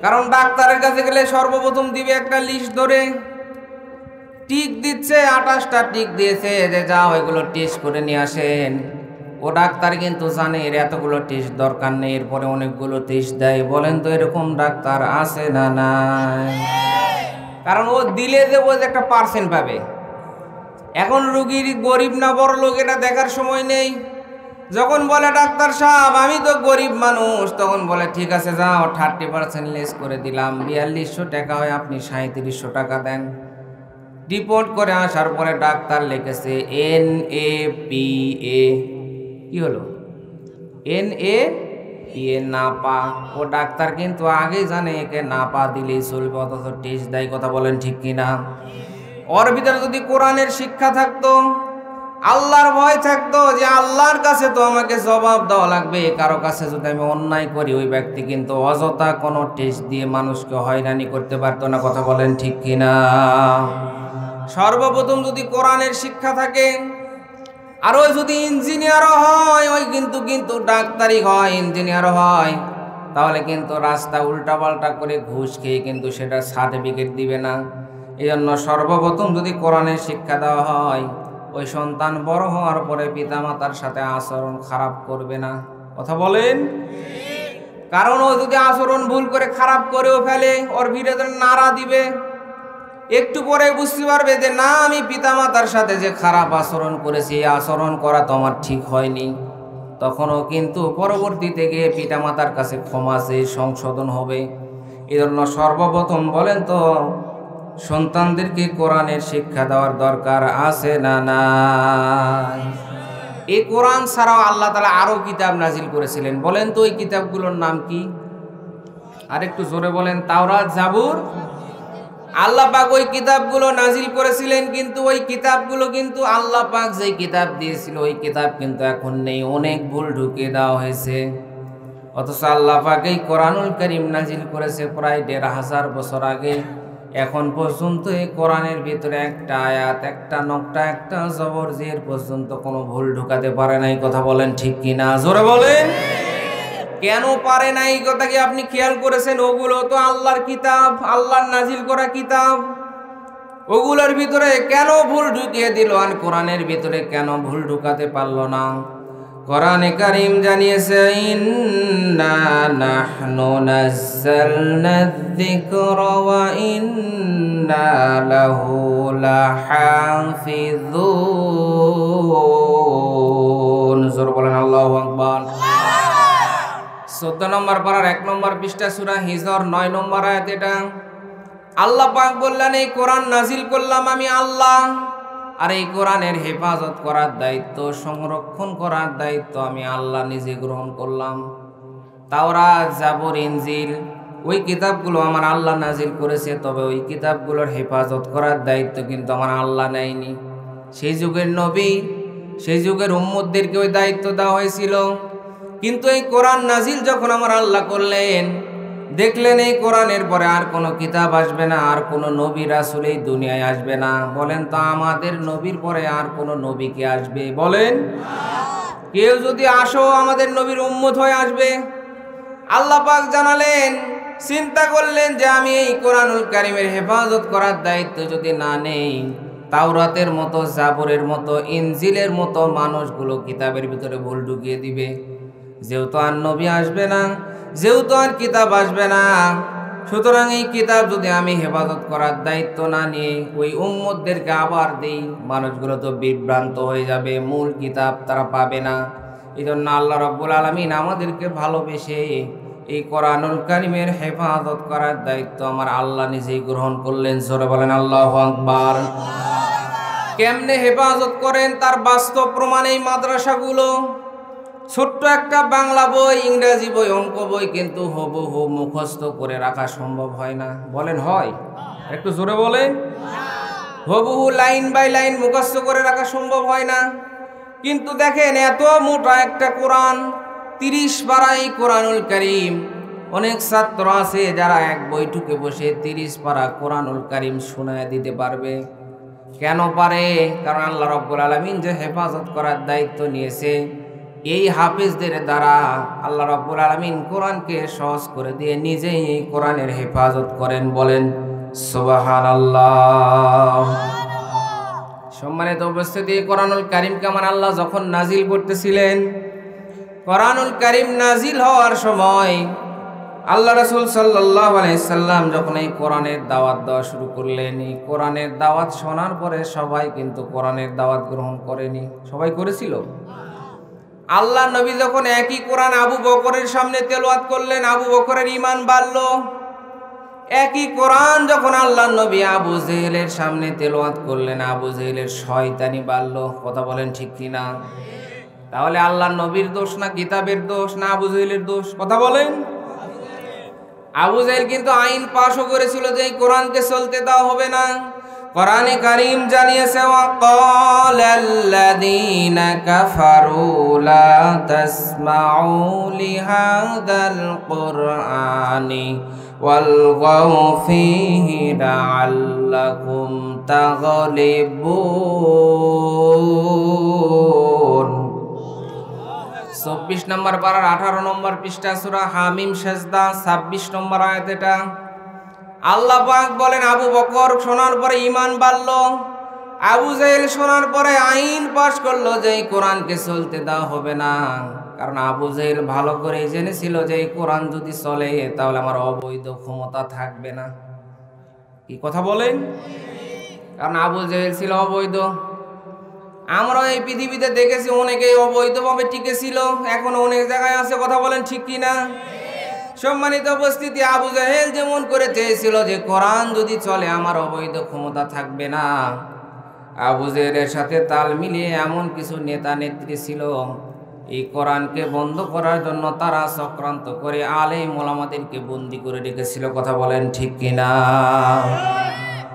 কারণ ডাক্তারের কাছে গেলে সর্বপ্রথম দিবে একটা লিস্ট ধরে, টিক দিচ্ছে, 28টা টিক দিয়েছে, যে যাও এগুলো টেস্ট করে নিয়ে আসেন। ও ডাক্তার কিন্তু জানে এর এতগুলো টেস্ট দরকার নেই, এরপরে অনেকগুলো টেস্ট দেয়। বলেন তো এরকম ডাক্তার আছে না নাই? কারণ ও দিলে যে ও একটা পার্সেন্ট পাবে। এখন রুগীর গরিব না বড় লোক এটা দেখার সময় নেই। যখন বলে ডাক্তার সাহেব আমি তো গরিব মানুষ, তখন বলে ঠিক আছে যাও 30% লেস করে দিলাম, 4200 টাকা হয়, আপনি 3700 টাকা দেন। রিপোর্ট করে আসার পরে ডাক্তার লিখেছে NAPA। কি হলো? NAPA, নাপা। ও ডাক্তার কিন্তু আগে জানে একে নাপা দিলেই চলবে, অথচ টেস্ট দেয়। কথা বলেন ঠিক কিনা? ওর ভিতরে যদি কোরআনের শিক্ষা থাকতো, আল্লাহর ভয় থাকতো, যে আল্লাহর কাছে তো আমাকে জবাব দেওয়া লাগবে, কারো কাছে যদি আমি অন্যায় করি, ওই ব্যক্তি কিন্তু অযথা কোনো টেস্ট দিয়ে মানুষকে হয়রানি করতে পারতো না। কথা বলেন ঠিক কিনা? সর্বপ্রথম যদি কোরআনের শিক্ষা থাকে, আর ওই যদি ইঞ্জিনিয়ারও হয়, ওই কিন্তু ডাক্তারই হয়, ইঞ্জিনিয়ারও হয়, তাহলে কিন্তু রাস্তা উল্টাপাল্টা করে ঘুষ খেয়ে কিন্তু সেটা সার্টিফিকেট দিবে না। এই জন্য সর্বপ্রথম যদি কোরআনের শিক্ষা দেওয়া হয়, ওই সন্তান বড় হওয়ার পরে পিতামাতার সাথে আচরণ খারাপ করবে না। কথা বলেন? কারণ ও যদি আচরণ ভুল করে খারাপ করেও ফেলে, ওর ভিতরে নাড়া দিবে, একটু পরে বুঝতে পারবে যে না আমি পিতামাতার সাথে যে খারাপ আচরণ করেছি, আচরণ করা তো আমার ঠিক হয়নি। তখনও কিন্তু পরবর্তীতে গিয়ে পিতামাতার কাছে ক্ষমা চেয়ে সংশোধন হবে। এই জন্য সর্বপ্রথম বলেন তো সন্তানদেরকে কোরআনের শিক্ষা দেওয়ার দরকার আছে না নাই? এই কোরআন ছাড়াও আল্লাহ তাআলা আরো কিতাব নাজিল করেছিলেন। বলেন তো ওই কিতাবগুলোর নাম কি? আরেকটু জোরে বলেন। তাওরাত, জাবুর। আল্লাহ পাক ওই কিতাবগুলো নাজিল করেছিলেন, কিন্তু ওই কিতাবগুলো কিন্তু আল্লাহ পাক যেই কিতাব দিয়েছিল ওই কিতাব কিন্তু এখন নেই, অনেক ভুল ঢুকিয়ে দেওয়া হয়েছে। অথচ আল্লাহ পাক এই কোরআনুল কারীম নাজিল করেছে প্রায় 1500 বছর আগে। এখন পর্যন্ত এই কোরআনের ভিতরে একটা আয়াত, একটা নকটা, একটা জবর জের পর্যন্ত কোনো ভুল ঢুকাতে পারে নাই। কথা বলেন ঠিক কিনা? জোরে বলেন। কেন পারে না এই কথা কি আপনি খেয়াল করেছেন? ওগুলো তো আল্লাহর কিতাব, আল্লাহর নাজিল করা কিতাব, ওগুলোর ভিতরে কেন ভুল ঢুকিয়ে দিল? আর কোরআনের ভিতরে কেন ভুল ঢুকাতে পারলো না? কোরআনে কারীম জানিয়েছে ইন্না নাহনু নাযালনা যিকরা ওয়া ইন্না লাহু লাহাফিযুন। 14 নম্বর পারার 1 নম্বর পৃষ্ঠা সূরা হিজর 9 নম্বর আয়াত। এটা আল্লাহ পাক বললেন, এই কোরআন নাজিল করলাম আমি আল্লাহ, আর এই কোরআনের হেফাজত করার দায়িত্ব, সংরক্ষণ করার দায়িত্ব আমি আল্লাহ নিজে গ্রহণ করলাম। তাওরাত, জাবুর, ইনজিল ওই কিতাবগুলো আমার আল্লাহ নাজিল করেছে, তবে ওই কিতাবগুলোর হেফাজত করার দায়িত্ব কিন্তু আমার আল্লাহ নেয়নি। সেই যুগের নবী, সেই যুগের উম্মতদেরকে ওই দায়িত্ব দেওয়া হয়েছিল। কিন্তু এই কোরআন নাজিল যখন আমার আল্লাহ করলেন, দেখলেন এই কোরআনের পরে আর কোনো কিতাব আসবে না, আর কোনো নবী রাসূল এই দুনিয়ায় আসবে না। বলেন তো আমাদের নবীর পরে আর কোনো নবী কে আসবে? বলেন, কেউ যদি আসো আমাদের নবীর উম্মত হয়ে আসবে? আল্লাহ পাক জানালেন, চিন্তা করলেন যে আমি এই কোরআনুল কারীমের হেফাজত করার দায়িত্ব যদি না নেই, তাওরাতের মতো, জাবুরের মতো, ইনজিলের মতো মানুষগুলো কিতাবের ভিতরে ভুল ঢুকিয়ে দিবে। যেহেতু আর নবী আসবে না, যেহেতু আর কিতাব আসবে না, সুতরাং এই কিতাব যদি আমি হেফাজত করার দায়িত্ব না নিয়ে ওই উম্মতদেরকে আবার দেই, মানুষগুলো তো বিভ্রান্ত হয়ে যাবে, মূল কিতাব তারা পাবে না। এই জন্য আল্লাহ রাব্বুল আলামিন আমাদেরকে ভালোবেসে এই কোরআনুল কারীমের হেফাজত করার দায়িত্ব আমার আল্লাহ নিজেই গ্রহণ করলেন। জোরে বলেন আল্লাহু আকবার। কেমনে হেফাজত করেন তার বাস্তব প্রমাণ এই মাদ্রাসাগুলো। ছোট্ট একটা বাংলা বই, ইংরেজি বই, অঙ্ক বই কিন্তু হুবহু মুখস্থ করে রাখা সম্ভব হয় না। বলেন হয়? একটু জোরে বলেন। হুবহু লাইন বাই লাইন মুখস্থ করে রাখা সম্ভব হয় না। কিন্তু দেখেন এত মোটা একটা কোরআন, 30 পারা এই কোরআনুল কারীম। অনেক ছাত্র আছে যারা এক বৈঠকে বসে 30 পারা কোরআনুল কারীম শোনায় দিতে পারবে। কেন পারে? কারণ আল্লাহ রাব্বুল আলামিন যে হেফাজত করার দায়িত্ব নিয়েছে, এই হাফেজদের দ্বারা আল্লাহ রাব্বুল আলামিন কোরআনকে সহজ করে দিয়ে নিজেই এই কোরআনের হেফাজত করেন। বলেন সুবহানাল্লাহ। সম্মানিত উপস্থিতি, কোরআনুল কারীমকে আমার আল্লাহ যখন নাজিল করতেছিলেন, কোরআনুল কারীম নাজিল হওয়ার সময় আল্লাহ রাসূল সাল্লাল্লাহু আলাইহি সাল্লাম যখন এই কোরআনের দাওয়াত দেওয়া শুরু করলেন, এই কোরআনের দাওয়াত শোনার পরে সবাই কিন্তু কোরআনের দাওয়াত গ্রহণ করেনি। সবাই করেছিল? আল্লাহ নবী যখন একই কোরআন আবু বকরের সামনে তেলাওয়াত করলেন, আবু বকরের ঈমান বাড়ল। একই কোরআন যখন আল্লাহ নবী আবু জেহেলের সামনে তেলাওয়াত করলেন, আবু জেহেলের শয়তানি বাড়ল। কথা বলেন ঠিক কিনা? তাহলে আল্লাহ নবীর দোষ না কিতাবের দোষ না আবু জেহেলের দোষ? কথা বলেন। আবু জেহেল কিন্তু আইন পাশও করেছিল যে এই কোরআনকে চলতে দেওয়া হবে না। কোরআনে কারীম জানিয়েছে, ওয়াকালাল্লাযীনা কাফারু লা তাসমাউ লিহাযাল কুরআনি ওয়ালগাউ ফীহি লাআল্লাকুম তাগলিবুন। 24 নম্বর পারার 18 নম্বর পৃষ্ঠা সূরা হামিম সেজদা 26 নম্বর আয়াত। এটা আল্লাহ পাক বলেন, আবু বকর শোনার পরে ঈমান বাড়ল, আবু জেহেল শোনার পরে আইন পাশ করলো যে এই কোরআনকে চলতে দেওয়া হবে না। কারণ আবু জেহেল ভালো করে জেনেছিল যে এই কোরআন যদি চলে তাহলে আমার অবৈধ ক্ষমতা থাকবে না। কি কথা বলেন? কারণ আবু জেহেল ছিল অবৈধ। আমরা এই পৃথিবীতে দেখেছি অনেকেই অবৈধভাবে টিকেছিল, এখন অনেক জায়গায় আছে। কথা বলেন ঠিক কিনা? সম্মানিত উপস্থিতি, আবু জেহেল যেমন করে চেয়েছিল যে কোরআন যদি চলে আমার অবৈধ ক্ষমতা থাকবে না, আবু জেহেলের সাথে তাল মিলিয়ে এমন কিছু নেতা নেত্রী ছিল, এই কোরআনকে বন্ধ করার জন্য তারা চক্রান্ত করে আলেম ওলামাদেরকে বন্দী করে রেখেছিল। কথা বলেন ঠিক কিনা?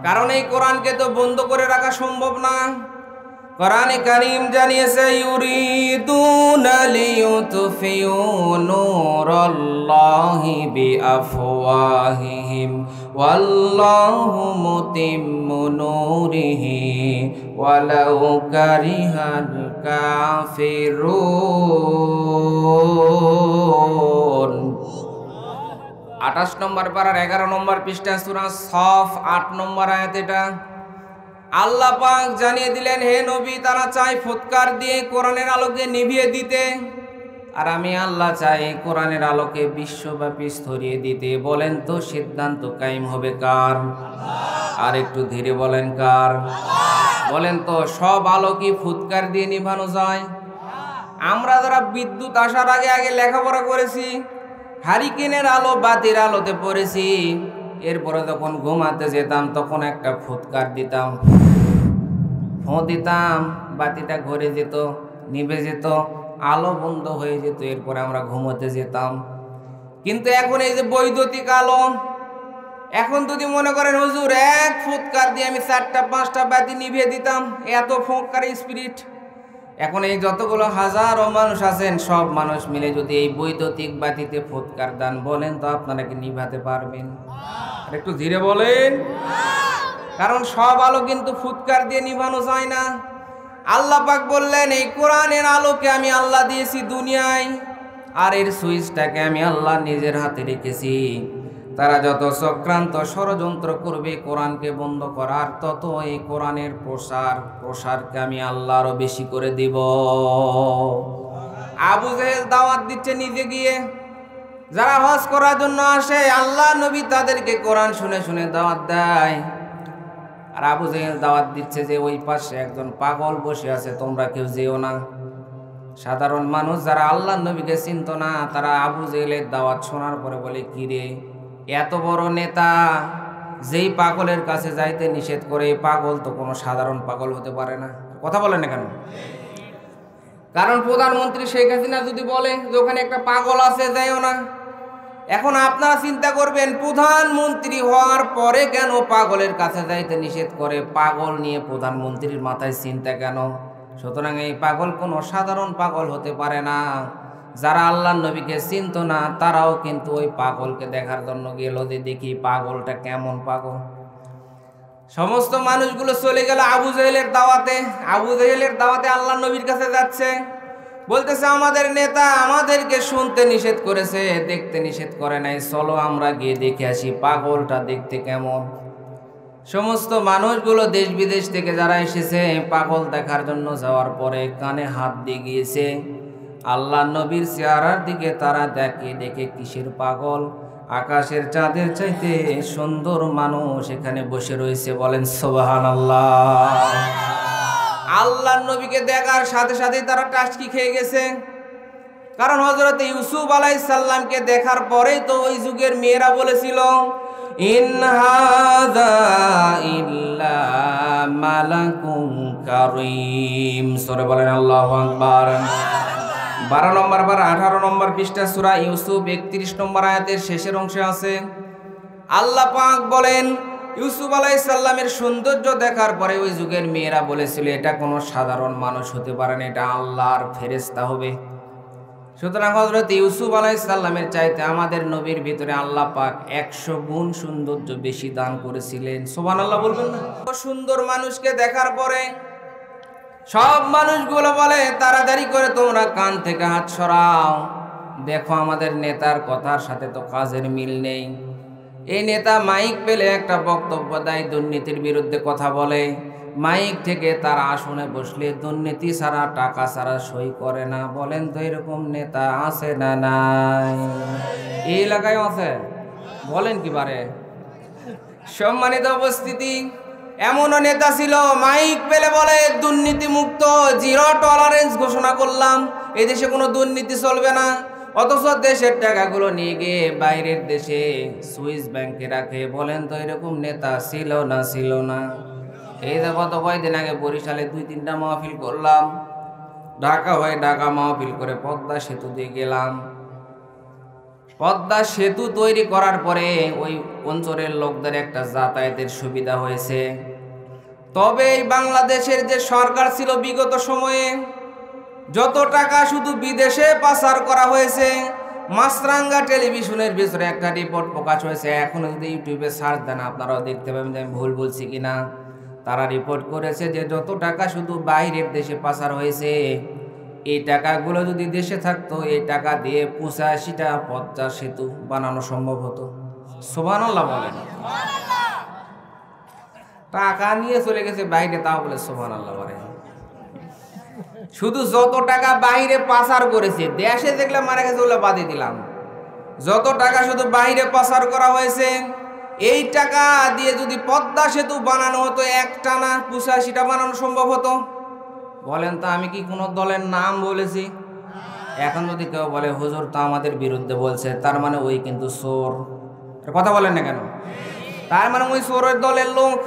কারণ এই কোরআনকে তো বন্ধ করে রাখা সম্ভব না। কোরআনে কারীম জানিয়েছে, ইউরিদুনা লিইউতফিউ নূরাল্লাহি বিআফওয়াহিহিম ওয়াল্লাহু মুতিম্মু নূরিহি ওয়ালাউ কারিহাল কাফিরুন। 28 নম্বর পারার 11 নম্বর পৃষ্ঠা সূরা সফ 8 নম্বর আয়াত। এটা আল্লাহ পাক জানিয়ে দিলেন, হে নবী, তারা চায় ফুৎকার দিয়ে কোরআনের আলোকে নিভিয়ে দিতে, আর আমি আল্লাহ চাই কোরআনের আলোকে বিশ্বব্যাপী ছড়িয়ে দিতে। বলেন তো সিদ্ধান্ত কায়েম হবে কার? আর একটু ধীরে বলেন, কার? বলেন তো সব আলো কি ফুৎকার দিয়ে নিভানো যায়? আমরা যারা বিদ্যুৎ আসার আগে আগে লেখাপড়া করেছি, হারিকেনের আলো বাতির আলোতে পড়েছি। এরপরে যখন ঘুমাতে যেতাম তখন একটা ফুৎকার দিতাম, ফোঁ দিতাম, বাতিটা ঘুরে যেত, নিভে যেত, আলো বন্ধ হয়ে যেত, এরপরে আমরা ঘুমোতে যেতাম। কিন্তু এখন এই যে বৈদ্যুতিক আলো, এখন যদি মনে করেন হুজুর এক ফুৎকার দিয়ে আমি 4টা 5টা বাতি নিভিয়ে দিতাম, এত ফুৎকার স্পিরিট। এখন এই যতগুলো হাজারো মানুষ আছেন সব মানুষ মিলে যদি এই বৈদ্যুতিক বাতিতে ফুৎকার দান, বলেন তো আপনারা কি নিভাতে পারবেন? আর একটু ধীরে বলেন, কারণ সব আলো কিন্তু ফুৎকার দিয়ে নিভানো যায় না। আল্লাহ পাক বললেন এই কোরআনের আলোকে আমি আল্লাহ দিয়েছি দুনিয়ায়, আর এর সুইচটাকে আমি আল্লাহ নিজের হাতে রেখেছি। তারা যত চক্রান্ত ষড়যন্ত্র করবে কোরআনকে বন্ধ করার, তত এই কোরআনের প্রসারকে আমি আল্লাহ আরো বেশি করে দিব। আবু জেহেল দাওয়াত দিচ্ছে নিজে গিয়ে, যারা হজ করার জন্য আসে আল্লাহ নবী তাদেরকে কোরআন শুনে শুনে দাওয়াত দেয়। আর আবু জেহেল দাওয়াত দিচ্ছে যে ওই পাশে একজন পাগল বসে আছে, তোমরা কেউ যেও না। সাধারণ মানুষ যারা আল্লাহ নবীকে চিনত না, তারা আবু জেহেলের দাওয়াত শোনার পরে বলে, কি রে, এত বড় নেতা যেই পাগলের কাছে যাইতে নিষেধ করে, পাগল তো কোনো সাধারণ পাগল হতে পারে না। কথা বলেন না কেন? কারণ প্রধানমন্ত্রী শেখ হাসিনা যদি বলে যে ওখানে একটা পাগল আছে, যাইও না। এখন আপনারা চিন্তা করবেন, প্রধানমন্ত্রী হওয়ার পরে কেন পাগলের কাছে যাইতে নিষেধ করে? পাগল নিয়ে প্রধানমন্ত্রীর মাথায় চিন্তা কেন? সুতরাং এই পাগল কোনো সাধারণ পাগল হতে পারে না। যারা আল্লাহ নবীকে চিনত না তারাও কিন্তু ওই পাগলকে দেখার জন্য গেল, যে দেখি পাগলটা কেমন পাগল। সমস্ত মানুষগুলো চলে গেল আবু জেহেলের দাওয়াতে। আবু জেহেলের দাওয়াতে আল্লাহ নবীর কাছে যাচ্ছে, বলতেছে আমাদের নেতা আমাদেরকে শুনতে নিষেধ করেছে, দেখতে নিষেধ করে নাই, চলো আমরা গিয়ে দেখে আসি পাগলটা দেখতে কেমন। সমস্ত মানুষগুলো দেশ বিদেশ থেকে যারা এসেছে পাগল দেখার জন্য যাওয়ার পরে কানে হাত দিয়ে গিয়েছে। আল্লাহ নবীর চেহারার দিকে তারা দেখে কিসের পাগল? আকাশের চাঁদের চাইতে সুন্দর মানুষ এখানে বসে রয়েছে, বলেন সুবহানাল্লাহ। আল্লাহ নবীকে দেখার সাথে সাথে তারা টাসকি খেয়ে গেছে। কারণ হযরত ইউসুফ আলাইহিস সালামকে দেখার পরেই তো ওই যুগের মেয়েরা বলেছিল, ইন হাযা ইল্লা মালাকুন কারীম। সূরা বলেন আল্লাহু আকবার। 12 নম্বর বার 18 নম্বর পৃষ্ঠা সূরা ইউসুফ 31 নম্বর আয়াতের শেষের অংশে আছে, আল্লাহ পাক বলেন ইউসুফ আলাইহিস সালামের সৌন্দর্য দেখার পরে ওই যুগের মেয়েরা বলেছিল এটা কোনো সাধারণ মানুষ হতে পারে না, এটা আল্লাহর ফেরেশতা হবে। সুতরাং হযরত ইউসুফ আলাইহিস সালামের চাইতে আমাদের নবীর ভিতরে আল্লাহ পাক 100 গুণ সৌন্দর্য বেশি দান করেছিলেন। সুবহানাল্লাহ বলবেন না? সুন্দর মানুষকে দেখার পরে সব মানুষগুলো বলে তাড়াতাড়ি করে তোমরা কান থেকে হাত সরাও, দেখো আমাদের নেতার কথার সাথে তো কাজের মিল নেই। এই নেতা মাইক পেলে একটা বক্তব্য দেয়, দুর্নীতির বিরুদ্ধে কথা বলে, মাইক থেকে তার আসনে বসলে দুর্নীতি ছাড়া টাকা ছাড়া সই করে না। বলেন তো এরকম নেতা আছে না নাই? এই এলাকায় আছে? বলেন কি পারে? সম্মানিত উপস্থিতি, এমনও নেতা ছিল মাইক পেলে বলে দুর্নীতি মুক্ত, 0 টলারেন্স ঘোষণা করলাম, এই দেশে কোনো দুর্নীতি চলবে না। অথচ দেশের টাকাগুলো নিয়ে গিয়ে বাইরের দেশে সুইস ব্যাংকে রাখে। বলেন তো এরকম নেতা ছিল না? ছিল না? এই যে গত কয়েকদিন আগে বরিশালে 2-3টা মাহফিল করলাম, ঢাকা হয়ে ঢাকা মাহফিল করে পদ্মা সেতু দিয়ে গেলাম। পদ্মা সেতু তৈরি করার পরে ওই অঞ্চলের লোকদের একটা যাতায়াতের সুবিধা হয়েছে। তবে এই বাংলাদেশের যে সরকার ছিল বিগত সময়ে যত টাকা শুধু বিদেশে পাচার করা হয়েছে, মাছরাঙ্গা টেলিভিশনের ভিতরে একটা রিপোর্ট প্রকাশ হয়েছে, এখনো যদি ইউটিউবে সার্চ দেন আপনারাও দেখতে পাবেন যে আমি ভুল বলছি কিনা। তারা রিপোর্ট করেছে যে যত টাকা শুধু বাইরের দেশে পাচার হয়েছে, এই টাকাগুলো যদি দেশে থাকতো এই টাকা দিয়ে 85টা পদ্মা সেতু বানানো সম্ভব হতো। সুবহানাল্লাহ বলেন। টাকা নিয়ে চলে গেছে বাইরে, তাও বলে সুবহানাল্লাহ বলে। শুধু যত টাকা বাইরে পাচার করেছে, দেশে দেখলে মারা গেছে ওগুলো বাদই দিলাম, যত টাকা শুধু বাইরে পাচার করা হয়েছে, এই টাকা দিয়ে যদি পদ্মা সেতু বানানো হতো একটানা 85টা বানানো সম্ভব হতো। বলেন তো আমি কি কোনো দলের নাম বলেছি? এখন যদি কেউ বলে হুজুর তো আমাদের বিরুদ্ধে বলছে, তার মানে ওই কিন্তু চোর। কথা বলেন না কেন? তার মানে ওই চোরের দলের লোক।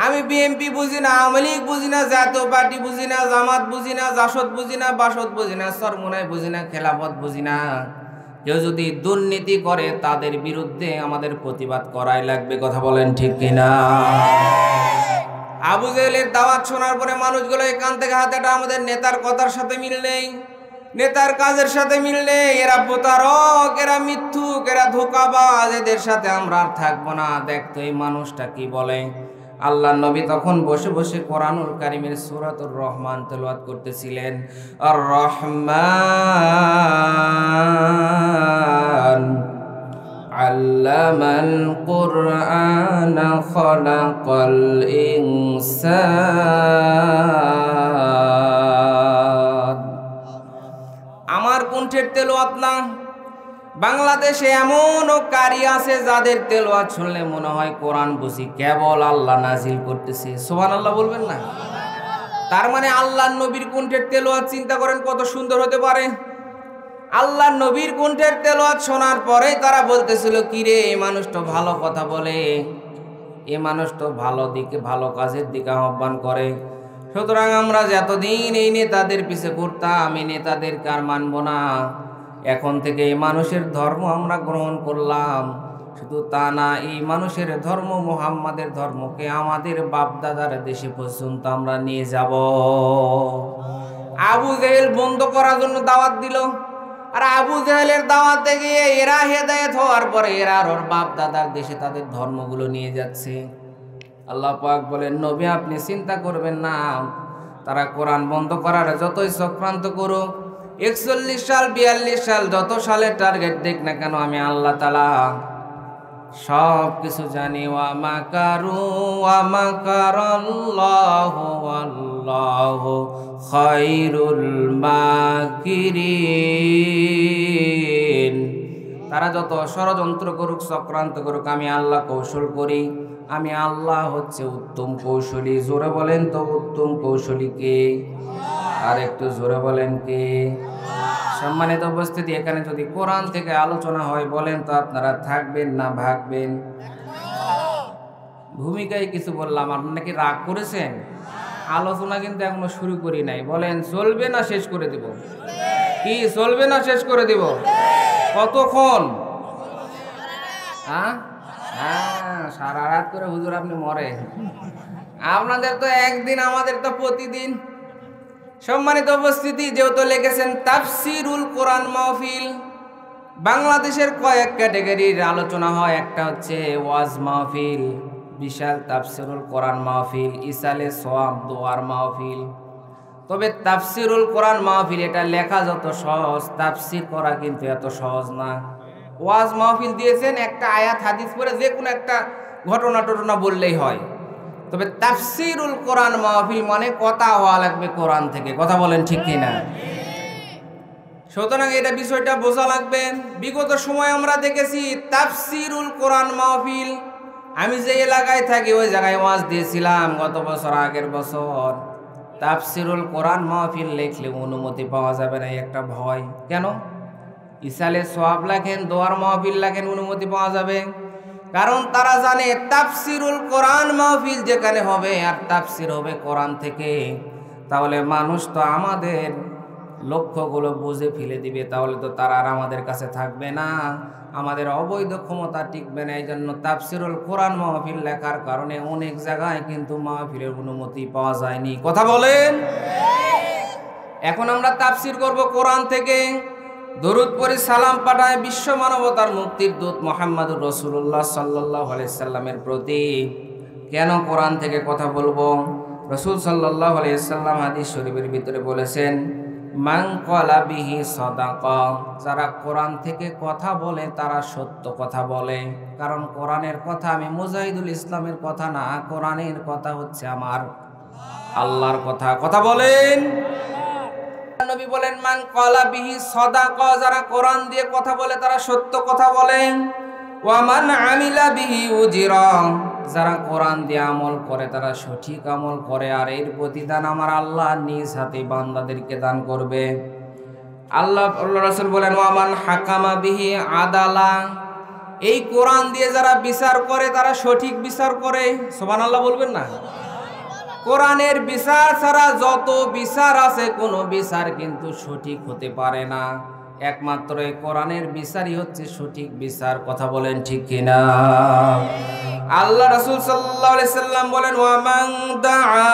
আমি বিএনপি বুঝি না, আওয়ামী লীগ বুঝি না, জাতীয় পার্টি বুঝি না, জামাত বুঝি না, জাসদ বুঝি না, বাসদ বুঝি না, চরমোনাই বুঝি না, খেলাফত বুঝি না। কেউ যদি দুর্নীতি করে তাদের বিরুদ্ধে আমাদের প্রতিবাদ করাই লাগবে। কথা বলেন ঠিক কিনা? আবু জেহেলের দাওয়াত শোনার পরে মানুষগুলো এখান থেকে হাতেটা আমাদের নেতার কথার সাথে মিল নেই, নেতার কাজের সাথে মিল নেই, এরা প্রতারক, এরা মিথ্যুক, এরা ধোঁকাবাজ, এদের সাথে আমরা আর থাকবো না। দেখতো এই মানুষটা কি বলে। আল্লাহর নবী তখন বসে বসে কোরআনুল কারীমের সূরাতুর রহমান তেলাওয়াত করতেছিলেন। আর রহমান আল্লামাল কুরআন খালাকাল ইনসান। আমার কণ্ঠের তেলাওয়াত না, বাংলাদেশে এমনও কারি আছে যাদের তেলাওয়াত শুনলে মনে হয় কোরআন বুঝি কেবল আল্লাহ নাজিল করতেছে। সুবহানাল্লাহ বলবেন না? তার মানে আল্লাহর নবীর কণ্ঠের তেলাওয়াত চিন্তা করেন কত সুন্দর হতে পারে। আল্লাহর নবীর কণ্ঠের তেলাওয়াত শোনার পরেই তারা বলতেছিল, কি রে এই মানুষ তো ভালো কথা বলে, এই মানুষ তো ভালো দিকে, ভালো কাজের দিকে আহ্বান করে। সুতরাং আমরা যে এতদিন এই নেতাদের পিছে ঘুরতাম, এই নেতাদেরকে আর মানব না। এখন থেকে এই মানুষের ধর্ম আমরা গ্রহণ করলাম। শুধু তা না, এই মানুষের ধর্ম, মুহাম্মাদের ধর্মকে আমাদের বাপদাদার দেশে পর্যন্ত আমরা নিয়ে যাব। আবু জেহেল বন্ধ করার জন্য দাওয়াত দিল, আর আবু জেহেলের দাওয়াতে গিয়ে এরা হেদায়েত হওয়ার পরে এরা আর ওর বাপ দাদার দেশে তাদের ধর্মগুলো নিয়ে যাচ্ছে। আল্লাহ পাক বলেন, নবী আপনি চিন্তা করবেন না, তারা কোরআন বন্ধ করার যতই চক্রান্ত করুক, 41 সাল 42 সাল যত সালের টার্গেট দেখ না কেন, আমি আল্লাহ তাআলা সব কিছু জানি। ওয়া মাকারু ওয়া মাকারাল্লাহু ওয়াল্লাহু খায়রুল মাকিরিন। তারা যত ষড়যন্ত্র করুক, চক্রান্ত করুক, আমি আল্লাহ কৌশল করি। আমি আল্লাহ হচ্ছে উত্তম কৌশলী। জোরে বলেন তো, উত্তম কৌশলী কে? আর একটু জোরে বলেন কে? সম্মানিত উপস্থিতি, এখানে যদি কোরআন থেকে আলোচনা হয়, বলেন তো আপনারা থাকবেন না ভাগবেন? ভূমিকায় কিছু বললাম, আপনারা কি রাগ করেছেন? আলোচনা কিন্তু এখনো শুরু করি নাই। বলেন চলবে না শেষ করে দিব? কি চলবে না শেষ করে দিব? কতক্ষণ? হ্যাঁ, সারা রাত করে হুজুর আপনি মরে। আপনাদের তো একদিন, আমাদের তো প্রতিদিন। সম্মানিত উপস্থিতি, যেহেতু লিখেছেন তাফসিরুল কোরআন মাহফিল, বাংলাদেশের কয়েক ক্যাটাগরির আলোচনা হয়। একটা হচ্ছে ওয়াজ মাহফিল, বিশাল তাফসিরুল কোরআন মাহফিল, ইসালে সওয়াব দোয়ার মাহফিল। তবে তাফসিরুল কোরআন মাহফিল এটা লেখা যত সহজ, তাফসির করা কিন্তু এত সহজ না। ওয়াজ মাহফিল দিয়েছেন, একটা আয়াত হাদিস পড়ে যে কোনো একটা ঘটনা বললেই হয়। তবে তাফসিরুল কোরআন মাহফিল মানে কথা হওয়া লাগবে কোরআন থেকে। কথা বলেন ঠিক কিনা? সুতরাং এটা বিষয়টা বোঝা লাগবে। বিগত সময় আমরা দেখেছি তাফসিরুল কোরআন মাহফিল, আমি যে এলাকায় থাকি ওই জায়গায় ওয়াজ দিয়েছিলাম গত বছর, আগের বছর। তাফসিরুল কোরআন মাহফিল লিখলে অনুমতি পাওয়া যাবে না, একটা ভয়। কেন? ইসালে সওয়াব লেখেন, দোয়ার মাহফিল লেখেন, অনুমতি পাওয়া যাবে। কারণ তারা জানে তাফসিরুল কোরআন মাহফিল যেখানে হবে আর তাফসির হবে কোরআন থেকে, তাহলে মানুষ তো আমাদের লক্ষ্যগুলো বুঝে ফেলে দিবে, তাহলে তো তারা আর আমাদের কাছে থাকবে না, আমাদের অবৈধ ক্ষমতা টিকবে না। এই জন্য তাফসিরুল কোরআন মাহফিল লেখার কারণে অনেক জায়গায় কিন্তু মাহফিলের অনুমতি পাওয়া যায়নি। কথা বলেন। এখন আমরা তাফসির করব কোরআন থেকে। দরুদ পড়ি, সালাম পাঠায় বিশ্ব মানবতার মুক্তির দূত মুহাম্মদুর রাসূলুল্লাহ সাল্লাল্লাহু আলাইহি সাল্লামের প্রতি। কেন কোরআন থেকে কথা বলবো? রাসূল সাল্লাল্লাহু আলাইহি সাল্লাম হাদিস শরীফের ভিতরে বলেছেন, মান ক্বালা বিহি সাদাকা, যারা কোরআন থেকে কথা বলে তারা সত্য কথা বলে। কারণ কোরআনের কথা আমি মুজাহিদুল ইসলামের কথা না, কোরআনের কথা হচ্ছে আমার আল্লাহর কথা। কথা বলেন। নবী বলেন, মান ক্বালা বিহি সাদাকা, যারা কোরআন দিয়ে কথা বলে তারা সত্য কথা বলে। ওয়া মান আমিলা বিহি উজরা, যারা কোরআন দিয়ে আমল করে তারা সঠিক আমল করে, আর এর প্রতিদান আমার আল্লাহ নিজ হাতে বান্দাদেরকে দান করবে। আল্লাহ রাসূল বলেন ওয়ামান হাকামা বিহি আদালা, এই কোরআন দিয়ে যারা বিচার করে তারা সঠিক বিচার করে। সুবহানাল্লাহ বলবেন না? কোরআনের বিচার ছাড়া যত বিচার আছে কোনো বিচার কিন্তু সঠিক হতে পারে না, একমাত্র এই কোরআনের বিচারই হচ্ছে সঠিক বিচার। কথা বলেন ঠিক কিনা? আল্লাহ রাসূল সাল্লাল্লাহু আলাইহি সাল্লাম বলেন ওয়ামান দাআ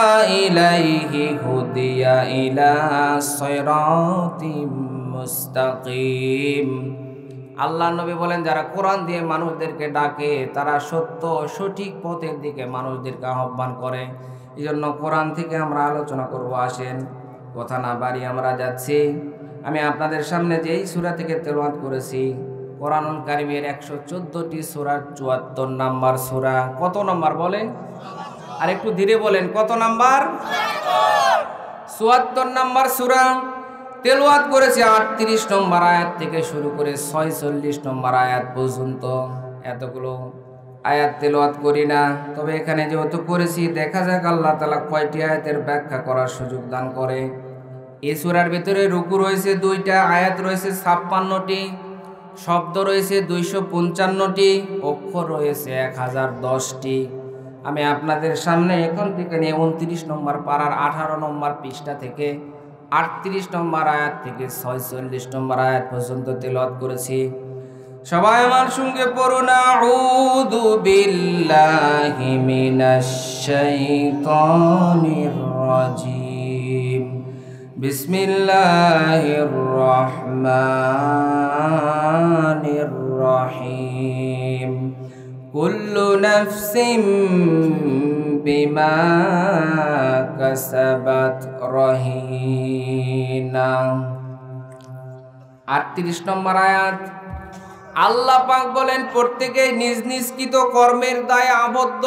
ইলাইহি হুদিয়া ইলা সিরাতিম মুস্তাকিম। আল্লাহ নবী বলেন যারা কোরআন দিয়ে মানুষদেরকে ডাকে তারা সত্য সঠিক পথের দিকে মানুষদেরকে আহ্বান করে। এই জন্য কোরআন থেকে আমরা আলোচনা করব। আসেন কথা না বাড়ি আমরা যাচ্ছি। আমি আপনাদের সামনে যেই সূরা থেকে তেলাওয়াত করেছি কোরআনুল কারীমের 114টি সূরার 74 নাম্বার সূরা। কত নাম্বার বলেন? আর একটু ধীরে বলেন, কত নাম্বার? 74 নাম্বার সূরা তেলাওয়াত করেছি। 38 নম্বর আয়াত থেকে শুরু করে 46 নম্বর আয়াত পর্যন্ত। এতগুলো আয়াত তেলাওয়াত করি না, তবে এখানে যেহেতু করেছি দেখা যাক আল্লাহ তাআলা কয়টি আয়াতের ব্যাখ্যা করার সুযোগ দান করে। এই সূরার ভিতরে রুকু রয়েছে 2টা, আয়াত রয়েছে 56টি, শব্দ রয়েছে 255টি, অক্ষর রয়েছে 1010টি। আমি আপনাদের সামনে এখন থেকে নিয়ে 29 নম্বর পারার 18 নম্বর পৃষ্ঠা থেকে 38 নম্বর আয়াত থেকে 46 নম্বর আয়াত পর্যন্ত তেলাওয়াত করেছি। সবাই আমার সঙ্গে পড়ুন, আউযু বিল্লাহি মিনাশ শাইতানির রাজিম, বিসমিল্লাহির রহমানির রহিম, কুল্লু নাফসিন বিমা কাসাবাত রহিনা। 38 নম্বর আয়াত আল্লাহ পাক বলেন প্রত্যেকেই নিজ নিজ কৃত কর্মের দায়ে আবদ্ধ।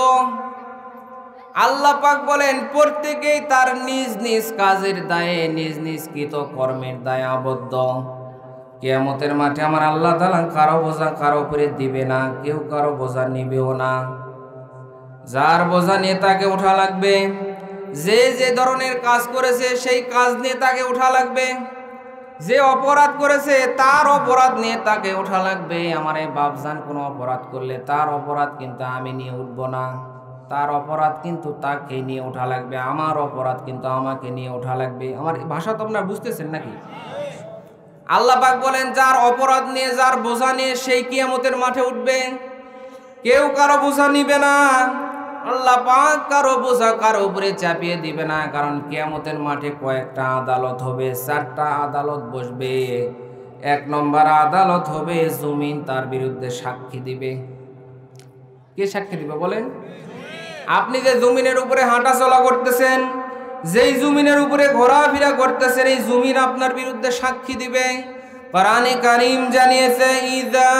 আল্লাহ পাক বলেন প্রত্যেকেই তার নিজ নিজ কাজের দায়ে নিজ নিজ কৃত কর্মের দায়ে আবদ্ধ। কিয়ামতের মাঠে আমার আল্লাহ তাআলা কারো বোঝা কারো উপরে দিবে না, কেউ কারো বোঝা নিবেও না। যার বোঝা নিয়ে তাকে ওঠা লাগবে, যে যে ধরনের কাজ করেছে সেই কাজ নিয়ে তাকে ওঠা লাগবে, যে অপরাধ করেছে তার অপরাধ নিয়ে তাকে ওঠা লাগবে। আমার এই বাপজান কোনো অপরাধ করলে তার অপরাধ কিন্তু আমি নিয়ে উঠব না, তার অপরাধ কিন্তু তাকে নিয়ে ওঠা লাগবে, আমার অপরাধ কিন্তু আমাকে নিয়ে ওঠা লাগবে। আমার ভাষা তো আপনারা বুঝতেছেন নাকি? আল্লাহ পাক বলেন যার অপরাধ নিয়ে যার বোঝা নিয়ে সেই কিয়ামতের মাঠে উঠবে, কেউ কারো বোঝা নিবে না। আল্লাহ পাক কারো বোঝা কারো উপরে চাপিয়ে দিবে না, কারণ কিয়ামতের মাঠে কয়েকটা আদালত হবে, 4টা আদালত বসবে। 1 নম্বর আদালত হবে জমিন তার বিরুদ্ধে সাক্ষী দিবে। কে সাক্ষী দিবে বলেন? আপনি যে জমিনের উপরে হাঁটা চলা করতেছেন, যেই জমিনের উপরে ঘোরাফেরা করতেছেন, এই জমিন আপনার বিরুদ্ধে সাক্ষী দিবে। কোরআনে কারীম জানিয়েছে ইযা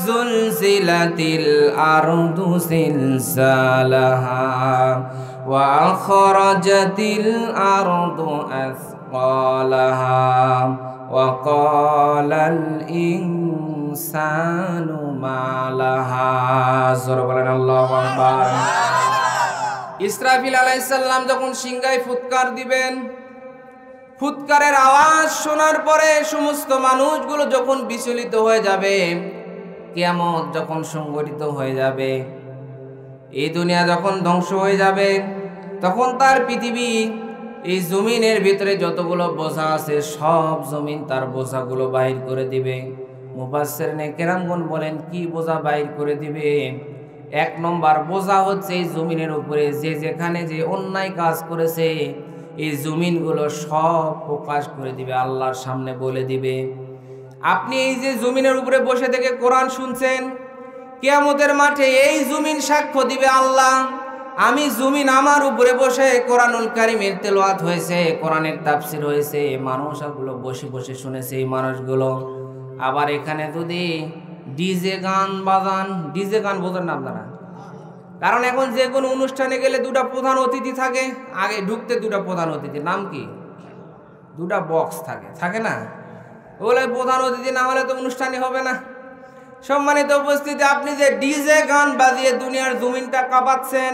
যুলজিলাতিল আরদু জিলজালাহা ওয়া আখরাজাতিল আরদু আসকালাহা ওয়া ক্বালাল ইনসানু মা লাহা। জোরে বলেন আল্লাহু আকবার। ইসরাফিল আলাইহিস সালাম যখন সিংহায় ফুৎকার দিবেন, ফুৎকারের আওয়াজ শোনার পরে সমস্ত মানুষগুলো যখন বিচলিত হয়ে যাবে, কিয়ামত যখন সংঘটিত হয়ে যাবে, এই দুনিয়া যখন ধ্বংস হয়ে যাবে, তখন তার পৃথিবী এই জমিনের ভিতরে যতগুলো বোঝা আছে সব জমিন তার বোঝাগুলো বাহির করে দিবে। মুফাসসিরিনে কেরামগণ বলেন কি বোঝা বাহির করে দিবে? 1 নম্বর বোঝা হচ্ছে এই জমিনের উপরে যে যেখানে যে অন্যায় কাজ করেছে এই জমিনগুলো সব প্রকাশ করে দিবে, আল্লাহর সামনে বলে দিবে। আপনি এই যে জমিনের উপরে বসে থেকে কোরআন শুনছেন, কিয়ামতের মাঠে এই জমিন সাক্ষ্য দিবে আল্লাহ আমি জমিন আমার উপরে বসে কোরআনুল কারীমের তেলাওয়াত হয়েছে, কোরআনের তাফসীর হয়েছে, মানুষগুলো বসে বসে শুনেছে এই মানুষগুলো। আবার এখানে যদি ডিজে গান বাজান, ডিজে গান বোঝেন না আপনারা? কারণ এখন যে কোনো অনুষ্ঠানে গেলে 2টা প্রধান অতিথি থাকে, আগে ঢুকতে 2টা প্রধান অতিথি, নাম কি? 2টা বক্স থাকে, থাকে না? ওগুলো প্রধান অতিথি না হলে তো অনুষ্ঠানই হবে না। সম্মানিত উপস্থিতি, আপনি যে ডিজে গান বাজিয়ে দুনিয়ার জমিনটা কাঁপাচ্ছেন,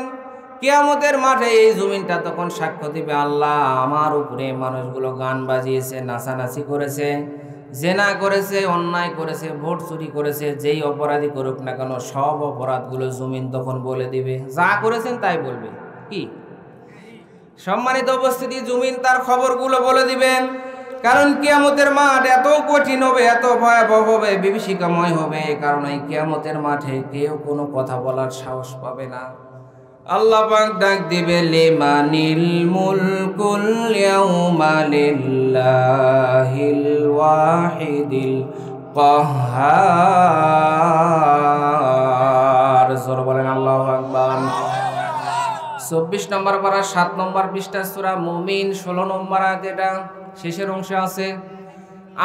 কিয়ামতের মাঠে এই জমিনটা তখন সাক্ষ্য দিবে আল্লাহ আমার উপরে মানুষগুলো গান বাজিয়েছে, নাচানাচি করেছে, জেনা করেছে, অন্যায় করেছে, ভোট চুরি করেছে, যেই অপরাধী করুক না কেন সব অপরাধগুলো জমিন তখন বলে দিবে, যা করেছেন তাই বলবে। কি সম্মানিত উপস্থিতি, জমিন তার খবরগুলো বলে দিবেন। কারণ কিয়ামতের মাঠ এত কঠিন হবে, এত ভয়াবহ হবে, বিভীষিকাময় হবে। কারণ এই কিয়ামতের মাঠে কেউ কোনো কথা বলার সাহস পাবে না। আল্লাহ পাক ডাক দিবে, লিমানিল মুলকুল ইয়াউমা লিল্লাহিল ওয়াহিদিল কাহ্হার। জোরে বলেন আল্লাহু আকবার। 24 নম্বর পারা 7 নম্বর পৃষ্ঠা সূরা মুমিন 16 নম্বর আয়াত, এটা শেষের অংশে আছে।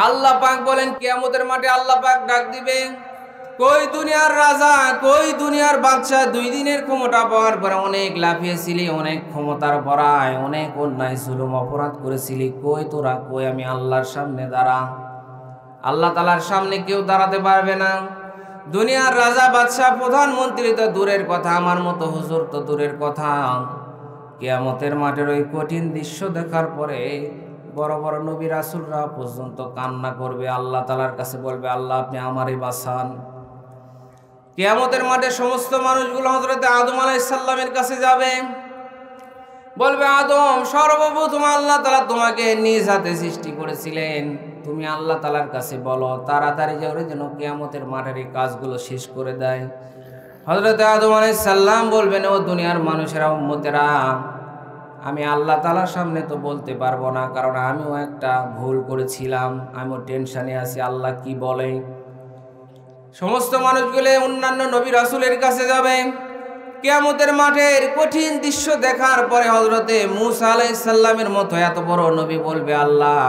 আল্লাহ পাক বলেন কিয়ামতের মাঠে আল্লাহ পাক ডাক দিবে, কই দুনিয়ার রাজা, কই দুনিয়ার বাদশা, 2 দিনের ক্ষমতা পাওয়ার পরে অনেক লাফিয়েছিলি, অনেক ক্ষমতার বড়ায় অনেক অন্যায় জুলুম অপরাধ করেছিলি, কই তোরা, কই আমি আল্লাহর সামনে দাঁড়া। আল্লাহ তাআলার সামনে কেউ দাঁড়াতে পারবে না। দুনিয়ার রাজা বাদশা প্রধানমন্ত্রী তো দূরের কথা, আমার মতো হুজুর তো দূরের কথা। কিয়ামতের মাঠের ওই কঠিন দৃশ্য দেখার পরে বড় বড় নবী রাসূলরা পর্যন্ত কান্না করবে, আল্লাহ তাআলার কাছে বলবে, আল্লাহ আপনি আমারই বাঁচান। কিয়ামতের মাঠে সমস্ত মানুষগুলো হযরত আদম আলাইহিস সালামের কাছে যাবে, বলবে, আদম সর্বপ্রথম আল্লাহ তাআলা তোমাকে নিজ হাতে সৃষ্টি করেছিলেন, তুমি আল্লাহ তাআলার কাছে বলো তাড়াতাড়ি যেন কিয়ামতের মাঠের এই কাজগুলো শেষ করে দেয়। হযরত আদম আলাইহিস সালাম বলবেন, ও দুনিয়ার মানুষেরা, উম্মতেরা, আমি আল্লাহ তাআলার সামনে তো বলতে পারবো না, কারণ আমিও একটা ভুল করেছিলাম, আমিও টেনশনে আছি, আল্লাহ কি বলে। সমস্ত মানুষগুলো অন্যান্য নবী রাসূলের কাছে যাবে। কিয়ামতের মাঠের কঠিন দৃশ্য দেখার পরে হযরতে মূসা আলাইহিস সালামের মতো এত বড় নবী বলবে, আল্লাহ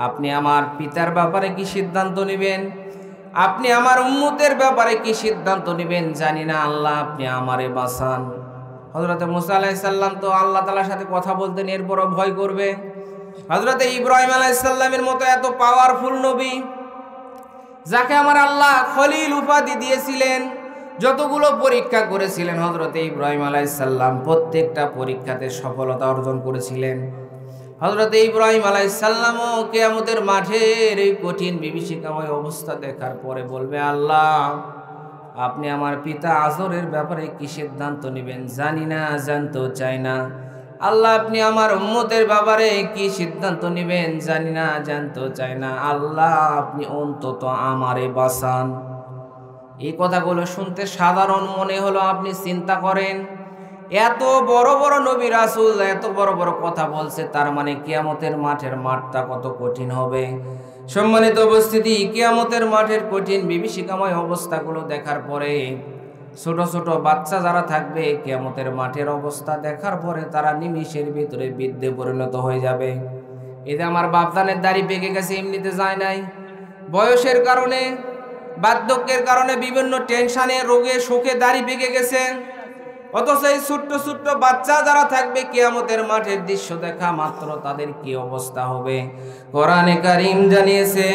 আপনি আমার পিতার ব্যাপারে কি সিদ্ধান্ত নেবেন, আপনি আমার উম্মতের ব্যাপারে কি সিদ্ধান্ত নেবেন জানি না, আল্লাহ আপনি আমারে বাঁচান। হযরতে মূসা আলাইহিস সালাম তো আল্লাহ তাআলার সাথে কথা বলতেন, এরপরও ভয় করবে। হযরতে ইব্রাহিম আলাইহিস সালামের মতো এত পাওয়ারফুল নবী, যাকে আমার আল্লাহ খলিল উপাধি দিয়েছিলেন, যতগুলো পরীক্ষা করেছিলেন হযরতে ইব্রাহিম আলাইহিস সালাম প্রত্যেকটা পরীক্ষাতে সফলতা অর্জন করেছিলেন। হযরতে ইব্রাহিম আলাইহিস সালামও কিয়ামতের মাঠের এই কঠিন বিভীষিকাময় অবস্থা দেখার পরে বলবে, আল্লাহ আপনি আমার পিতা আজরের ব্যাপারে কি সিদ্ধান্ত নেবেন জানি না, জানতেও চাই না। আল্লাহ আপনি আমার উম্মতের ব্যাপারে কি সিদ্ধান্ত নেবেন জানি না, জানতেও চাই না। আল্লাহ আপনি অন্তত আমারে বাঁচান। এই কথাগুলো শুনতে সাধারণ মনে হলো, আপনি চিন্তা করেন, এত বড় বড় নবী রাসূল এত বড় বড় কথা বলছে, তার মানে কিয়ামতের মাঠের মাঠটা কত কঠিন হবে। সম্মানিত উপস্থিতি, কিয়ামতের মাঠের কঠিন বিভীষিকাময় অবস্থাগুলো দেখার পরে ছোট ছোট বাচ্চা যারা থাকবে, কিয়ামতের মাঠের অবস্থা দেখার পরে তারা নিমিষের ভিতরে বৃদ্ধে পরিণত হয়ে যাবে। এতে আমার বাপদানের দাড়ি পেকে গেছে, এমনিতে যায় নাই, বয়সের কারণে, বার্ধক্যের কারণে, বিভিন্ন টেনশনে, রোগে, শোকে দাড়ি পেকে গেছে। অথচ এই ছোট্ট ছোট্ট বাচ্চা যারা থাকবে, কিয়ামতের মাঠের দৃশ্য দেখা মাত্র তাদের কি অবস্থা হবে। কোরআনে কারীম জানিয়েছে,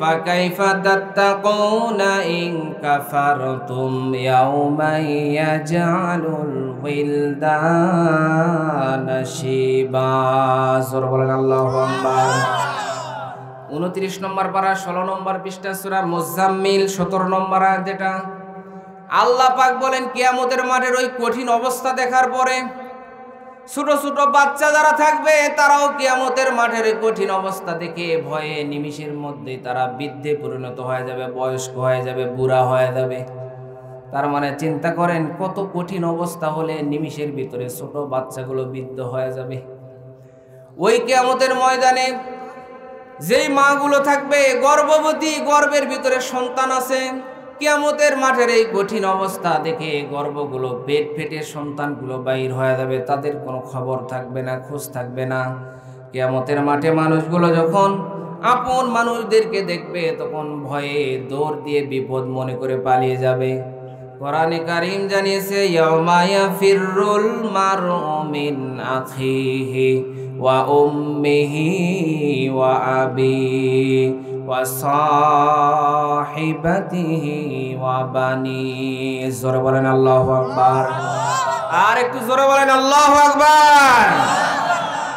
ফাকাইফা তাত্তাকুনা ইন কাফারতুম ইয়াউমা ইয়াজআলুল ওয়িলদানা শিবা। জোরে বলেন আল্লাহু আকবার। 29 নম্বর পারা 16 নম্বর পৃষ্ঠা সূরা মুজাম্মিল 17 নম্বর আয়াত, যেটা আল্লাহ পাক বলেন কিয়ামতের মাঠের ওই কঠিন অবস্থা দেখার পরে ছোট ছোট বাচ্চা যারা থাকবে তারাও কিয়ামতের মাঠের ওই কঠিন অবস্থা দেখে ভয়ে নিমিষের মধ্যে তারা বৃদ্ধে পরিণত হয়ে যাবে, বয়স্ক হয়ে যাবে, বুড়া হয়ে যাবে। তার মানে চিন্তা করেন কত কঠিন অবস্থা হলে নিমিষের ভিতরে ছোট বাচ্চাগুলো বৃদ্ধ হয়ে যাবে। ওই কিয়ামতের ময়দানে যেই মাগুলো থাকবে গর্ভবতী, গর্ভের ভিতরে সন্তান আছে, কিয়ামতের মাঠের এই কঠিন অবস্থা দেখে গর্ভগুলো পেট ফেটে সন্তানগুলো বাইর হয়ে যাবে, তাদের কোনো খবর থাকবে না, খোঁজ থাকবে না। কিয়ামতের মাঠে মানুষগুলো যখন আপন মানুষদেরকে দেখবে তখন ভয়ে দৌড় দিয়ে বিপদ মনে করে পালিয়ে যাবে। কোরআনে কারীম জানিয়েছে, ইয়াউমা ইয়াফিরুল মারউ মিন আখিহি ওয়া উম্মিহি ওয়া আবিহি ওয়া সাহিবাতিহি ওয়া বানি। জোরে বলেন আল্লাহু আকবার। আর একটু জোরে বলেন আল্লাহু আকবার।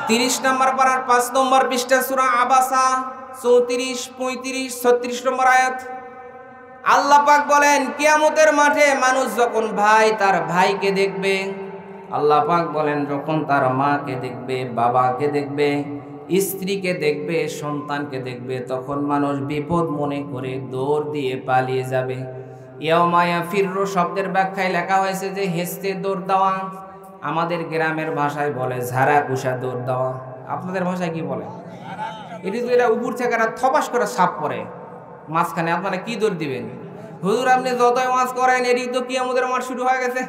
30 নম্বর পারার 5 নম্বর পৃষ্ঠা সূরা আবাসা 34, 35, 36 নম্বর আয়াত। আল্লাহ পাক বলেন কিয়ামতের মাঠে মানুষ যখন তার ভাইকে দেখবে, আল্লাহ পাক বলেন যখন তার মাকে দেখবে, বাবাকে দেখবে, স্ত্রীকে দেখবে, সন্তানকে দেখবে, তখন মানুষ বিপদ মনে করে দৌড় দিয়ে পালিয়ে যাবে। ইয়াউমা ইয়াফিরু শব্দের ব্যাখ্যায় লেখা হয়েছে যে হেসতে দৌড় দেওয়া, আমাদের গ্রামের ভাষায় বলে ঝাড়া কুষা দৌড় দেওয়া। আপনাদের ভাষায় কি বলে? এটা উপর থেকে একটা থপাস করে সাপ পড়ে মাঝখানে, আপনারা কি দৌড় দিবেন? হুজুর আপনি যতই মাছ করেন এদিক তো কিয়ামতের মাঠ শুরু হয়ে গেছে,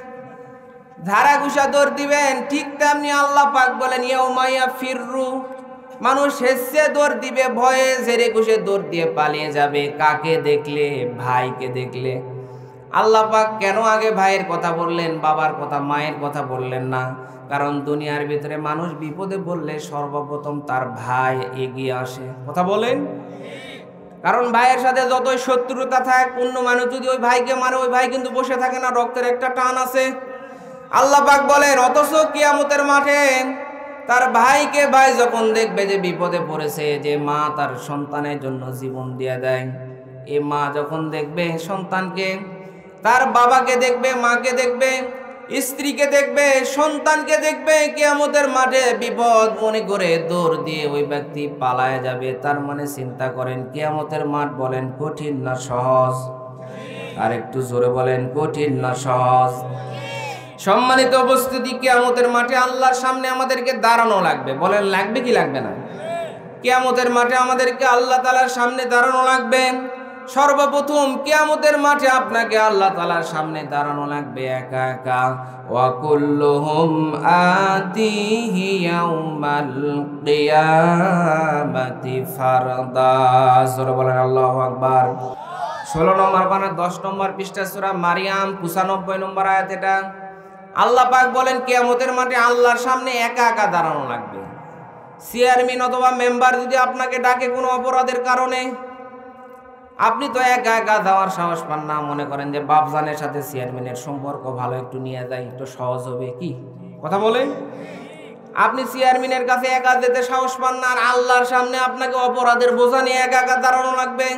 ঝাড়া কুষা দৌড় দিবেন। ঠিক তেমনি আল্লাহ পাক বলেন ইয়াউমা ইয়াফিরু, মানুষ হেসে দৌড় দিবে, ভয়ে ঝেড়ে কুষে দৌড় দিয়ে পালিয়ে যাবে। কাকে দেখলে? ভাইকে দেখলে। আল্লাহ পাক কেন আগে ভাইয়ের কথা বললেন, বাবার কথা, মায়ের কথা বললেন না? কারণ দুনিয়ার ভিতরে মানুষ বিপদে বললে সর্বপ্রথম তার ভাই এগিয়ে আসে। কথা বলেন? কারণ ভাইয়ের সাথে যতই শত্রুতা থাক, অন্য মানুষ যদি ওই ভাইকে মারে, ওই ভাই কিন্তু বসে থাকে না, রক্তের একটা টান আছে। আল্লাহ পাক বলেন অথচ কিয়ামতের মাঠে তার ভাইকে ভাই যখন দেখবে যে বিপদে পড়েছে, যে মা তার সন্তানের জন্য জীবন দিয়ে দেয়, এই মা যখন দেখবে সন্তানকে, তার বাবাকে দেখবে, মাকে দেখবে, স্ত্রীকে দেখবে, সন্তানকে দেখবে, কিয়ামতের মাঠে বিপদ মনে করে দৌড় দিয়ে ওই ব্যক্তি পালায় যাবে। তার মানে চিন্তা করেন কিয়ামতের মাঠ বলেন কঠিন না সহজ? আর একটু জোরে বলেন কঠিন না সহজ? সম্মানিত উপস্থিতি, কিয়ামতের মাঠে আল্লাহর সামনে আমাদেরকে দাঁড়ানো লাগবে। বলেন লাগবে কি লাগবে না? কিয়ামতের মাঠে আমাদেরকে আল্লাহ তাআলার সামনে দাঁড়ানো লাগবে। সর্বপ্রথম কিয়ামতের মাঠে আপনাকে আল্লাহ তাআলার সামনে দাঁড়ানো লাগবে একা একা। ওয়া কুল্লুহুম আতিহি ইয়াউমাল কিয়ামাতি ফারদা। জোরে বলেন আল্লাহু আকবার। 16 নম্বর পারা 10 নম্বর পৃষ্ঠা সূরা মারিয়াম 95 নম্বর আয়াত। এটা আল্লাহ পাক বলেন কিয়ামতের মাঠে আল্লাহর সামনে একা একা দাঁড়ানো লাগবে। চেয়ারম্যান অথবা মেম্বার যদি আপনাকে ডাকে কোনো অপরাধের কারণে, আপনি তো একা একা যাওয়ার সাহস পান না। মনে করেন যে বাপজানের সাথে চেয়ারম্যানের সম্পর্ক ভালো, একটু নিয়ে যাই, একটু সহজ হবে। কি কথা বলেন? আপনি চেয়ারম্যানের কাছে একা যেতে সাহস পান না, আর আল্লাহর সামনে আপনাকে অপরাধের বোঝা নিয়ে একা একা দাঁড়ানো লাগবে।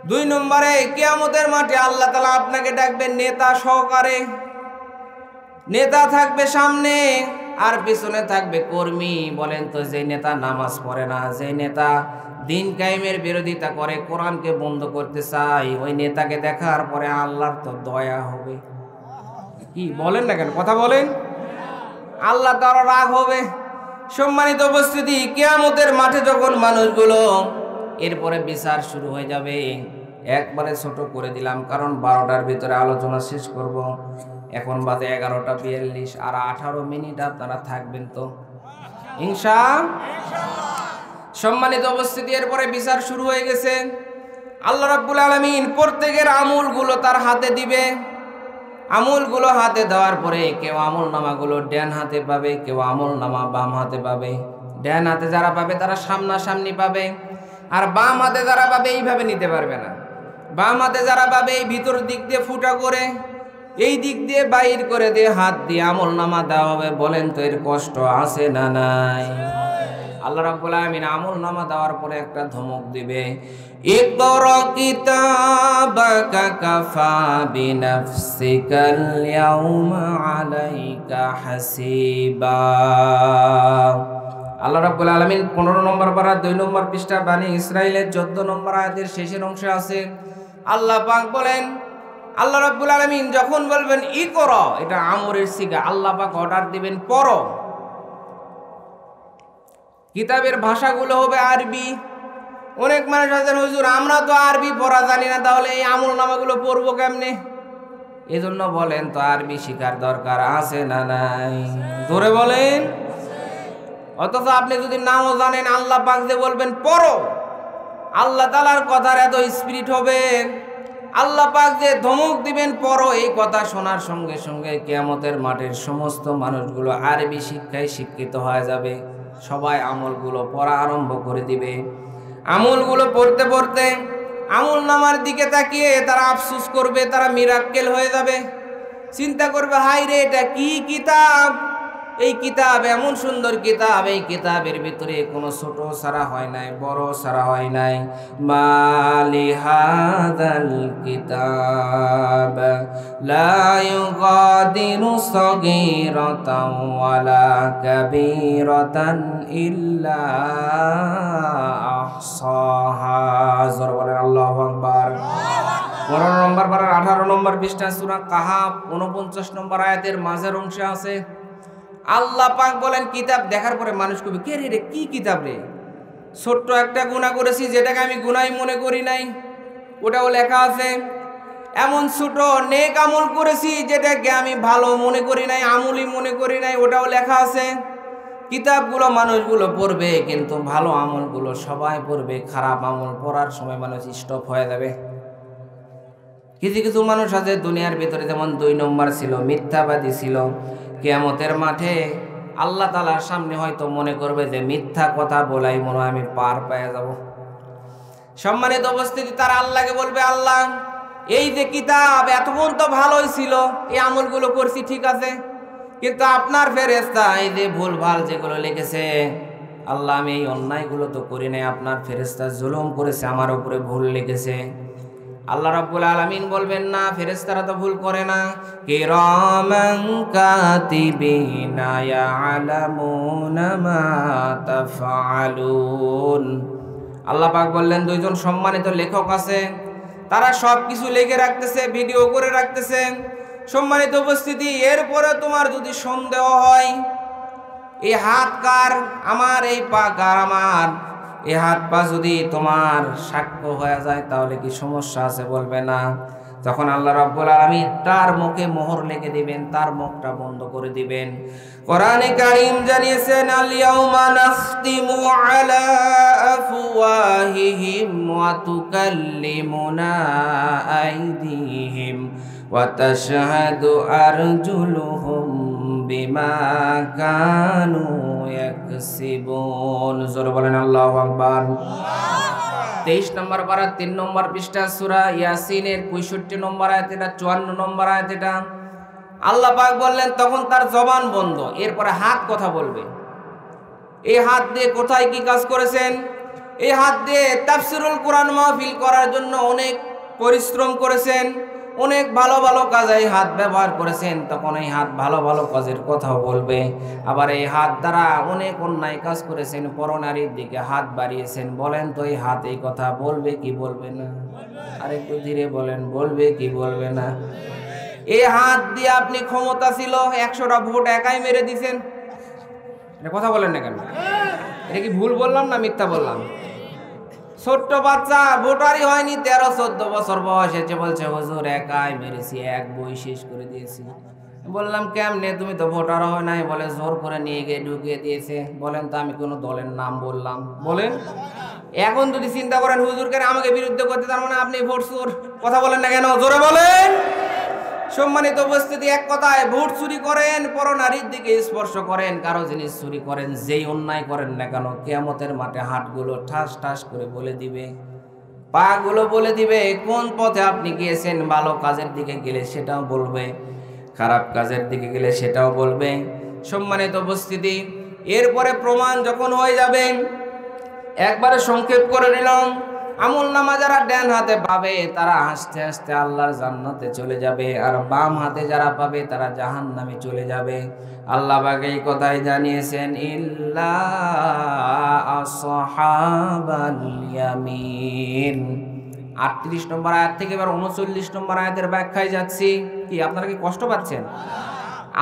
2 নম্বরে কিয়ামতের মাঠে আল্লাহ তাআলা আপনাকে ডাকবেন নেতা সহকারে। নেতা থাকবে সামনে আর পিছনে থাকবে কর্মী। বলেন তো, যে নেতা নামাজ পড়ে না, যে নেতা দিন কায়েমের বিরোধিতা করে, কোরআনকে বন্ধ করতে চায়, ওই নেতাকে দেখার পরে আল্লাহর তো দয়া হবে। কি বলেন না কেন? কথা বলেন। আল্লাহ তার রাগ হবে। সম্মানিত উপস্থিতি, কিয়ামতের মাঠে যখন মানুষগুলো, এরপরে বিচার শুরু হয়ে যাবে। একবারে ছোট করে দিলাম কারণ 12টার ভিতরে আলোচনা শেষ করব। এখন বাজে 11:42 আর 18 মিনিট আপনারা থাকবেন তো ইনশাআল্লাহ। সম্মানিত উপস্থিতি, এরপরে বিচার শুরু হয়ে গেছে। আল্লাহ রাব্বুল আলামিন প্রত্যেকের আমলগুলো তার হাতে দিবে। আমলগুলো হাতে দেওয়ার পরে কেউ আমলনামাগুলো ডান হাতে পাবে, কেউ আমলনামা বাম হাতে পাবে। ডান হাতে যারা পাবে তারা সামনাসামনি পাবে, আর বাম হাতে যারা পাবে এইভাবে নিতে পারবে না। বাম হাতে যারা পাবে এই ভিতর দিক দিয়ে ফুটা করে, এই দিক দিয়ে বাইর করে দিয়ে হাত দিয়ে আমলনামা দেওয়া হবে। বলেন তো এর কষ্ট আছে না নাই? আল্লাহ রাব্বুল আলামিন আমলনামা দেওয়ার পরে একটা ধমক দিবে, ইকরা কিতাবাকা কাফা বিনাফসিকাল ইয়াউমা আলাইকা হাসিবা। আল্লাহ রাব্বুল আলামিন 15 নম্বর পারা 2 নম্বর পৃষ্ঠা বানি ইসরাইলের 14 নম্বর আয়াতের শেষের অংশে আছে। আল্লাহ পাক বলেন, আল্লাহ রাব্বুল আলামিন যখন বলবেন ইকরা, এটা আমরের সিগা, আল্লাহ পাক অর্ডার দিবেন পড়ো। কিতাবের ভাষাগুলো হবে আরবি। অনেক মানুষ আছেন, হুজুর আমরা তো আরবি পড়া জানি না, তাহলে এই আমলনামাগুলো পড়বো কেমনে? এজন্য বলেন তো আরবি শেখার দরকার আছে না নাই? ধরে বলেন। অথচ আপনি যদি নাও জানেন, আল্লাহ পাক যে বলবেন পড়ো, আল্লাহ তাআলার কথার এত স্পিরিট হবে। আল্লাহ পাক যে ধমক দিবেন পড়ো, এই কথা শোনার সঙ্গে সঙ্গে কিয়ামতের মাঠের সমস্ত মানুষগুলো আরবি শিক্ষায় শিক্ষিত হয়ে যাবে। সবাই আমলগুলো পড়া আরম্ভ করে দিবে। আমলগুলো পড়তে পড়তে আমলনামার দিকে তাকিয়ে তারা আফসোস করবে, তারা মিরাক্কেল হয়ে যাবে। চিন্তা করবে, হায় রে এটা কি কিতাব, এই কিতাব এমন সুন্দর কিতাব, এই কিতাবের ভিতরে কোনো ছোট সারা হয় নাই, বড় সারা হয় নাই। মালি হাযাল কিতাব লা ইউগাদিরু সাগীরাতাও ওয়ালা কাবীরাতান ইল্লা আহসাহা। জোরে বলেন আল্লাহু আকবার। 15 নম্বর পারার 18 নম্বর পৃষ্ঠা সূরা কাহাফ 49 নম্বর আয়াতের মাঝের অংশে আছে আল্লাহ পাক বলেন, কিতাব দেখার পরে মানুষ কবি কে রে, কি কিতাব রে? ছোট্ট একটা গুনাহ করেছি যেটাকে আমি গুনাহ মনে করি নাই, ওটাও লেখা আছে। এমন ছোট নেক আমল করেছি যেটাকে আমি ভালো মনে করি নাই, আমলই মনে করি নাই, ওটাও লেখা আছে। কিতাবগুলো মানুষগুলো পড়বে, কিন্তু ভালো আমলগুলো সবাই পড়বে। খারাপ আমল পড়ার সময় মানুষ স্টপ হয়ে যাবে। কিছু কিছু মানুষ আছে দুনিয়ার ভিতরে, যেমন 2 নম্বর ছিল, মিথ্যাবাদী ছিল। কিয়ামতের মাঠে আল্লাহ তাআলার সামনে হয়তো মনে করবে যে মিথ্যা কথা বলাই মনে হয় আমি পার পেয়ে যাব। সম্মানিত উপস্থিতি, তারা আল্লাহকে বলবে, আল্লাহ এই যে কিতাব এতক্ষণ তো ভালোই ছিল, এই আমলগুলো করছি ঠিক আছে, কিন্তু আপনার ফেরেশতা এই যে ভুল ভাল যেগুলো লিখেছে, আল্লাহ আমি এই অন্যায়গুলো তো করি নাই, আপনার ফেরেশতা জুলুম করেছে, আমার উপরে ভুল লিখেছে। আল্লাহ রাব্বুল আলামিন বলবেন, না, ফেরেশতারা তো ভুল করে না। কিরামান কাতিবিনা ইয়ালামুনা মা তাফআলুন। আল্লাহ পাক বললেন, 2 জন সম্মানিত লেখক আছে, তারা সব কিছু লিখে রাখতেছে, ভিডিও করে রাখতেছে। সম্মানিত উপস্থিতি, এরপরে তোমার যদি সন্দেহ হয় এই হাত কার, আমার এই পা কার, আমার এই হাত পা যদি তোমার সাক্ষ্য হয়ে যায় তাহলে কি সমস্যা আছে? বলবে না। তখন আল্লাহ রাব্বুল আলামিন তার মুখে মোহর লিখে দিবেন, তার মুখটা বন্ধ করে দিবেন। কোরআনে কারীম জানিয়েছেন, আল ইয়াউমা নাখতিমু আলা আফওয়াহিহিম ওয়া তুকাল্লিমুনা আইদিহিম ওয়া তাশহাদু আরজুলুহুম বিমা কানু ইয়াকসিবুন। জোরে বলেন আল্লাহু আকবার। 23 নম্বর পারা 3 নম্বর পৃষ্ঠা সূরা ইয়াসিনের 65 নম্বর আয়াত, এটা 54 নম্বর আয়াত। এটা আল্লাহ পাক বললেন, তখন তার জবান বন্ধ, এরপরে হাত কথা বলবে। এই হাত দিয়ে কোথায় কি কাজ করেছেন? এই হাত দিয়ে তাফসীরুল কোরআন মাহফিল করার জন্য অনেক পরিশ্রম করেছেন, অনেক ভালো ভালো কাজে এই হাত ব্যবহার করেছেন, তখন এই হাত ভালো ভালো কাজের কথাও বলবে। আবার এই হাত দ্বারা অনেক অন্যায় কাজ করেছেন, পরনারীর দিকে হাত বাড়িয়েছেন। বলেন তো এই হাত এই কথা বলবে কি বলবে না? আরেকটু ধীরে বলেন, বলবে কি বলবে না? এই হাত দিয়ে আপনি ক্ষমতা ছিল 100টা ভোট একাই মেরে দিয়েছেন, এটা কথা বলেন না কেন? এটা কি ভুল বললাম না মিথ্যা বললাম? ছোট্ট বাচ্চা ভোটারই হয়নি, 13-14 বছর বয়স হয়েছে, বলছে হুজুর একাই মেরেছি, এক বই শেষ করে দিয়েছি। বললাম কেমনে? তুমি তো ভোটার হয় নাই। বলে জোর করে নিয়ে গিয়ে ঢুকিয়ে দিয়েছে। বলেন তো আমি কোনো দলের নাম বললাম? বলেন। এখন যদি চিন্তা করেন হুজুর কেন আমাকে বিরুদ্ধে করতে, তার মানে আপনি ভোট চোর। কথা বলেন না কেন? জোরে বলেন। সম্মানিত উপস্থিতি, এক কথায় ভোট চুরি করেন, পরনারীর দিকে স্পর্শ করেন, কারো জিনিস চুরি করেন, যেই অন্যায় করেন না কেন, কিয়ামতের মাঠে হাতগুলো ঠাস ঠাস করে বলে দিবে, পাগুলো বলে দিবে কোন পথে আপনি গিয়েছেন। ভালো কাজের দিকে গেলে সেটাও বলবে, খারাপ কাজের দিকে গেলে সেটাও বলবে। সম্মানিত উপস্থিতি, এরপরে প্রমাণ যখন হয়ে যাবে, একবারে সংক্ষেপ করে নিলাম, আমলনামা যারা ডান হাতে পাবে তারা হাসতে হাসতে আল্লাহর জান্নাতে চলে যাবে, আর বাম হাতে যারা পাবে তারা জাহান্নামে চলে যাবে। আল্লাহ পাক এই কথাই জানিয়েছেন, ইল্লা আসহাবাল ইয়ামিন। 38 নম্বর আয়াত থেকে এবার 39 নম্বর আয়াতের ব্যাখ্যায় যাচ্ছি। কি আপনারা কি কষ্ট পাচ্ছেন?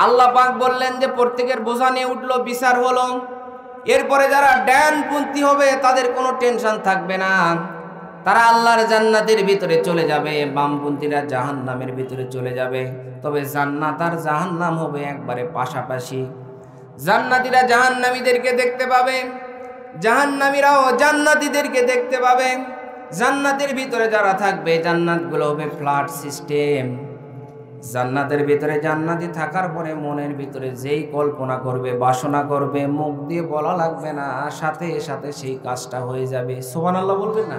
আল্লাহ পাক বললেন যে প্রত্যেকের বোঝা নিয়ে উঠলো, বিচার হলো, এরপরে যারা ডানপন্থী হবে তাদের কোনো টেনশন থাকবে না, তারা আল্লাহর জান্নাতের ভিতরে চলে যাবে, বামপন্থীরা জাহান্নামের ভিতরে চলে যাবে। তবে জান্নাত আর জাহান্নাম হবে একবারে পাশাপাশি। জান্নাতীরা জাহান্নামীদেরকে দেখতে পাবে, জাহান্নামীরাও জান্নাতীদেরকে দেখতে পাবে। জান্নাতের ভিতরে যারা থাকবে, জান্নাতগুলো হবে ফ্ল্যাট সিস্টেম। জান্নাতের ভিতরে জান্নাতি থাকার পরে মনের ভিতরে যেই কল্পনা করবে, বাসনা করবে, মুখ দিয়ে বলা লাগবে না, সাথে সাথে সেই কাজটা হয়ে যাবে। সুবহানাল্লাহ বলবেন না?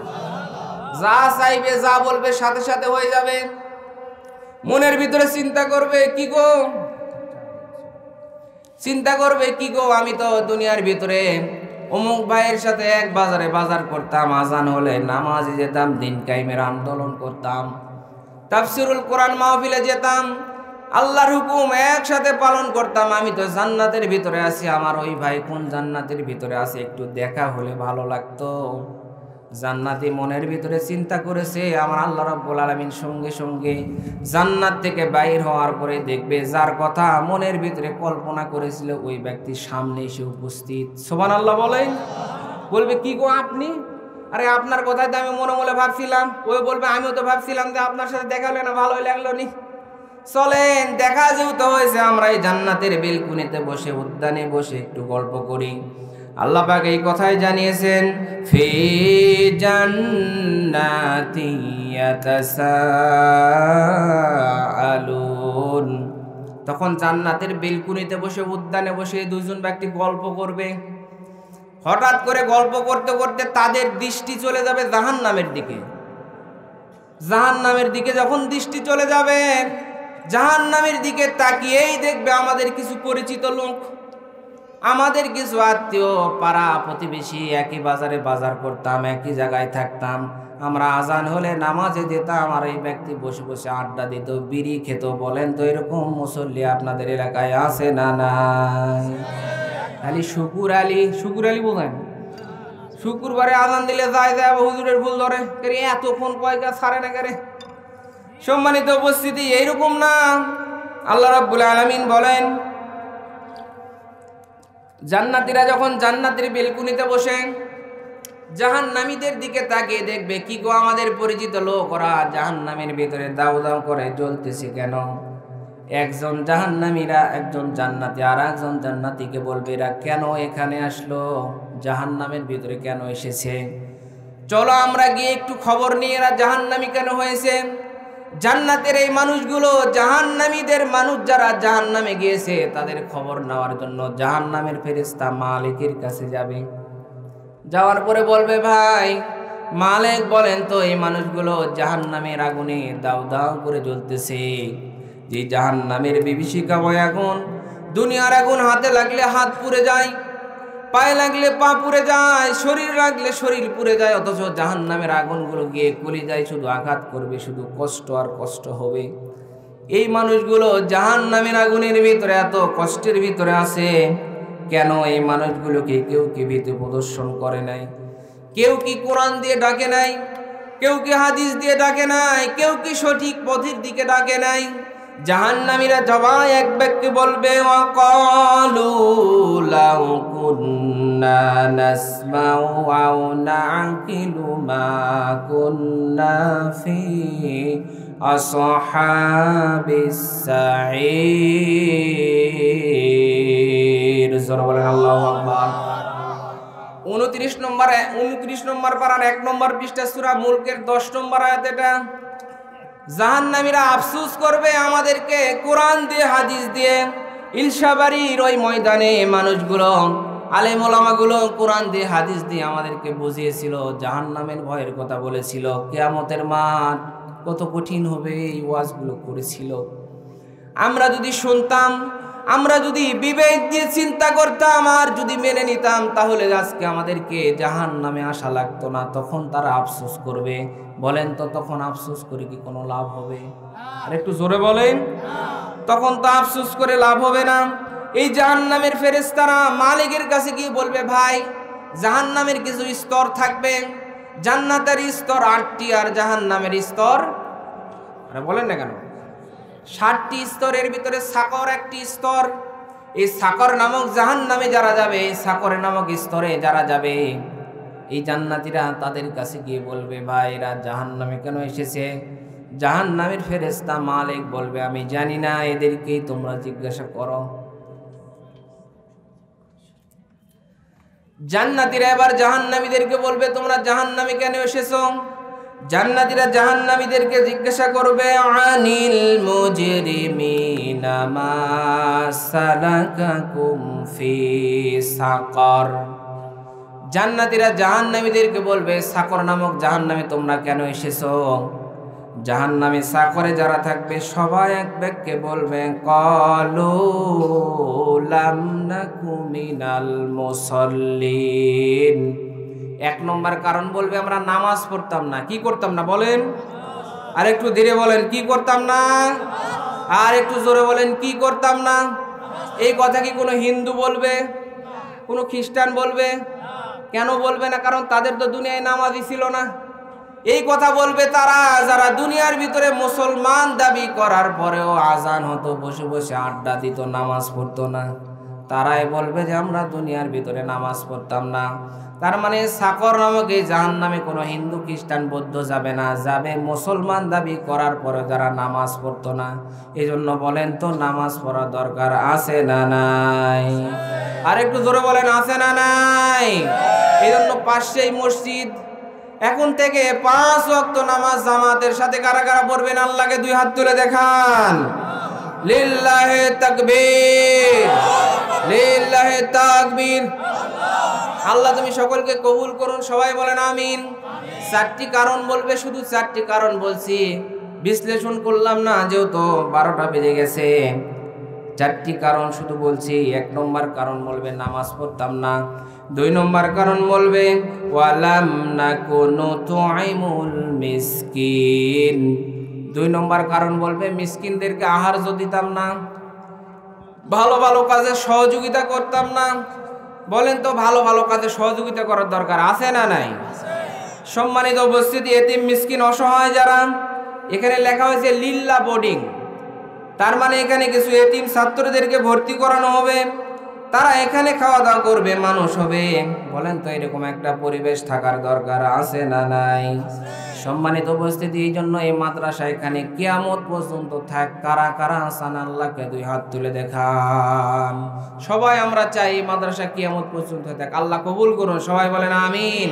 যা চাইবে, যা বলবে সাথে সাথে হয়ে যাবে। মনের ভিতরে চিন্তা করবে, কি গো চিন্তা করবে কি গো, আমি তো দুনিয়ার ভিতরে অমুক ভাইয়ের সাথে এক বাজারে বাজার করতাম, আজান হলে নামাজে যেতাম, দিন কায়েমের আন্দোলন করতাম, তাফসিরুল কোরআন মাহফিলে যেতাম, আল্লাহর হুকুম একসাথে পালন করতাম, আমি তো জান্নাতের ভিতরে আছি, আমার ওই ভাই কোন জান্নাতের ভিতরে আছে একটু দেখা হলে ভালো লাগতো। জান্নাতি মনের ভিতরে চিন্তা করেছে, আমার আল্লাহ রাব্বুল আলামিন সঙ্গে সঙ্গে জান্নাত থেকে বাইর হওয়ার পরে দেখবে যার কথা মনের ভিতরে কল্পনা করেছিল ওই ব্যক্তি সামনে এসে উপস্থিত। সুবহানাল্লাহ বলেন। বলবে কি গো আপনি, আরে আপনার কথাই তো আমি মনে মনে ভাবছিলাম। ওই বলবে আমিও তো ভাবছিলাম যে আপনার সাথে দেখা হলে না ভালোই লাগলো নি। চলেন দেখা যেহেতু হয়েছে, আমরা এই জান্নাতের বেলকুনিতে বসে, উদ্যানে বসে একটু গল্প করি। আল্লাহ পাক এই কথাই জানিয়েছেন, ফি জান্নাতি ইয়াতাসাআলুন। তখন জান্নাতের বেলকুনিতে বসে, উদ্যানে বসে দুজন ব্যক্তি গল্প করবে। হঠাৎ করে গল্প করতে করতে তাদের দৃষ্টি চলে যাবে জাহান্নামের দিকে। জাহান্নামের দিকে যখন দৃষ্টি চলে যাবে, জাহান্নামের দিকে তাকিয়েই দেখবে আমাদের কিছু পরিচিত লোক, আমাদের কিছু আত্মীয়, পাড়া প্রতিবেশী, একই বাজারে বাজার করতাম, একই জায়গায় থাকতাম, আমরা আজান হলে নামাজে যেতাম, আর এই ব্যক্তি বসে বসে আড্ডা দিত, বিড়ি খেত। বলেন তো এরকম মুসল্লি আপনাদের এলাকায় আছে না নাই? খালি শুকুর আলী বোঝেন, শুক্রবারে আজান দিলে যায় যায় হুজুরের ভুল ধরে, এতক্ষণ কয়টা ছাড়ে না করে। সম্মানিত উপস্থিতি, এইরকম না। আল্লাহ রাব্বুল আলামিন বলেন, জান্নাতীরা যখন জান্নাতের বেলকুনিতে বসে জাহান্নামীদের দিকে তাকিয়ে দেখবে কি গো আমাদের পরিচিত লোক, ওরা জাহান্নামের ভিতরে দাউ দাউ করে জ্বলতেছে কেন? একজন জাহান্নামীরা একজন জান্নাতি আর একজন জান্নাতীকে বলবে, এরা কেন এখানে আসলো, জাহান্নামের ভিতরে কেন এসেছে? চলো আমরা গিয়ে একটু খবর নিয়ে এরা জাহান্নামী কেন হয়েছে। জান্নাতের এই মানুষগুলো জাহান্নামীদের মানুষ যারা জাহান্নামে গিয়েছে তাদের খবর নেওয়ার জন্য জাহান্নামের ফেরেশতা মালিকের কাছে যাবে। যাওয়ার পরে বলবে, ভাই মালিক বলেন তো এই মানুষগুলো জাহান্নামের আগুনে দাউ দাউ করে জ্বলতেছে, যে জাহান্নামের বিভীষিকাময় আগুন, দুনিয়ার আগুন হাতে লাগলে হাত পুড়ে যায়, পায়ে লাগলে পা পুড়ে যায়, শরীর লাগলে শরীর পুড়ে যায়, অথচ জাহান্নামের আগুনগুলো গিয়ে কলিজায় শুধু আঘাত করবে, শুধু কষ্ট আর কষ্ট হবে। এই মানুষগুলো জাহান্নামের আগুনের ভিতরে এত কষ্টের ভিতরে আছে কেন? এই মানুষগুলোকে কেউ কি ভীতি প্রদর্শন করে নাই, কেউ কি কোরআন দিয়ে ডাকে নাই, কেউ কি হাদিস দিয়ে ডাকে নাই, কেউ কি সঠিক পথের দিকে ডাকে নাই। জাহান্নামীরা সবাই এক ব্যক্তি বলবে, ওয়াকালু লাউ কুন্না নাসমাউ আও নাকিলু মা কুন্না ফি আসহাবিস সাঈর। জোরে বলেন আল্লাহু আকবার। 29 নম্বর পারার 1 নম্বর পৃষ্ঠা সূরা মুলকের 10 নম্বর আয়াত। এটা জাহান্নামীরা আফসোস করবে আমাদেরকে কোরআন দিয়ে হাদিস দিয়ে, ইলশাবাড়ির ওই ময়দানে মানুষগুলো, আলেম ওলামাগুলো কোরআন দিয়ে হাদিস দিয়ে আমাদেরকে বুঝিয়েছিল, জাহান্নামের ভয়ের কথা বলেছিল, কিয়ামতের মাঠ কত কঠিন হবে এই ওয়াজগুলো করেছিল। আমরা যদি শুনতাম, আমরা যদি বিবেক দিয়ে চিন্তা করতাম আর যদি মেনে নিতাম, তাহলে আজকে আমাদেরকে জাহান্নামে আসা লাগতো না। তখন তারা আফসোস করবে। বলেন তো তখন আফসোস করে কি কোনো লাভ হবে? আর একটু জোরে বলেন। তখন তো আফসোস করে লাভ হবে না। এই জাহান্নামের ফেরেশতারা মালিকের কাছে গিয়ে বলবে, ভাই জাহান্নামের কিছু স্তর থাকবে, জান্নাতের স্তর 8টি আর জাহান্নামের স্তর, আরে বলেন না কেন, 7টি স্তরের ভিতরে সাকর একটি স্তর। এই সাকর নামক জাহান্নামে যারা যাবে, এই সাকর নামক স্তরে যারা যাবে, এই জান্নাতীরা তাদের কাছে গিয়ে বলবে, ভাই এরা জাহান্নামে কেন এসেছে? জাহান্নামের ফেরেশতা মালিক বলবে, আমি জানি না, এদেরকেই তোমরা জিজ্ঞাসা করো। জান্নাতীরা এবার জাহান্নামীদেরকে বলবে, তোমরা জাহান্নামে কেন এসেছো? জান্নাতীরা জাহান্নামীদেরকে জিজ্ঞাসা করবে, আনিল মুজরিমিনা মা সালাকাকুম ফি সাকর। জান্নাতীরা জাহান্নামীদেরকে বলবে, সাকর নামক জাহান্নামে তোমরা কেন এসেছো? জাহান্নামে সাকরে যারা থাকবে সবাই এক বাক্যে বলবে ক্বালু লাম নাকু মিনাল মুসাল্লিন। এক নম্বর কারণ বলবে আমরা নামাজ পড়তাম না। কি করতাম না বলেন? আর একটু ধীরে বলেন, কি করতাম না? আর একটু জোরে বলেন, কি করতাম না? এই কথা কি কোনো হিন্দু বলবে? কোনো খ্রিস্টান বলবে? কেন বলবে না? কারণ তাদের তো দুনিয়ায় নামাজই ছিল না। এই কথা বলবে তারা যারা দুনিয়ার ভিতরে মুসলমান দাবি করার পরেও আজান হতো, বসে বসে আড্ডা দিত, নামাজ পড়তো না। তারাই বলবে যে আমরা দুনিয়ার ভিতরে নামাজ পড়তাম না। তার মানে সাকর নামক এই জাহান্নামে কোনো হিন্দু খ্রিস্টান বৌদ্ধ যাবে না, যাবে মুসলমান দাবি করার পরে যারা নামাজ পড়তো না। এই জন্য বলেন তো নামাজ পড়া দরকার আছে না নাই? আর একটু জোরে বলেন, আছে না নাই? এই জন্য পাশেই মসজিদ, এখন থেকে 5 ওয়াক্ত নামাজ জামাতের সাথে কারা কারা পড়বেন আল্লাহকে 2 হাত তুলে দেখান। লিল্লাহি তাকবীর, লিল্লাহি তাকবীর। আল্লাহ তুমি সকলকে কবুল করুন, সবাই বলেন আমিন। 4টি কারণ বলবে, শুধু 4টি কারণ বলছি, বিশ্লেষণ করলাম না যেহেতু 12টা বেজে গেছে। 4টি কারণ শুধু বলছি। 1 নম্বর কারণ বলবে নামাজ পড়তাম না। 2 নম্বর কারণ বলবে ওয়ালাম নাকুনু তুইমুল মিসকিন। 2 নম্বর কারণ বলবে মিসকিনদেরকে আহার্য দিতাম না, ভালো ভালো কাজে সহযোগিতা করতাম না। বলেন তো ভালো ভালো কাজে সহযোগিতা করার দরকার আছে না নাই? সম্মানিত উপস্থিতি, এতিম মিসকিন অসহায় যারা, এখানে লেখা হয়েছে লিল্লা বোর্ডিং। তার মানে এখানে কিছু এতিম ছাত্রদেরকে ভর্তি করানো হবে, তারা এখানে খাওয়া দাওয়া করবে, মানুষ হবে। বলেন তো এরকম একটা পরিবেশ থাকার দরকার আছে না নাই? সম্মানিত উপস্থিতি, এই জন্য এই মাদ্রাসা এখানে কিয়ামত পর্যন্ত থাক। কারা কারা আসান আল্লাহকে 2 হাত তুলে দেখান। সবাই আমরা চাই এই মাদ্রাসা কিয়ামত পর্যন্ত থাক। আল্লাহ কবুল করুন, সবাই বলেন আমিন।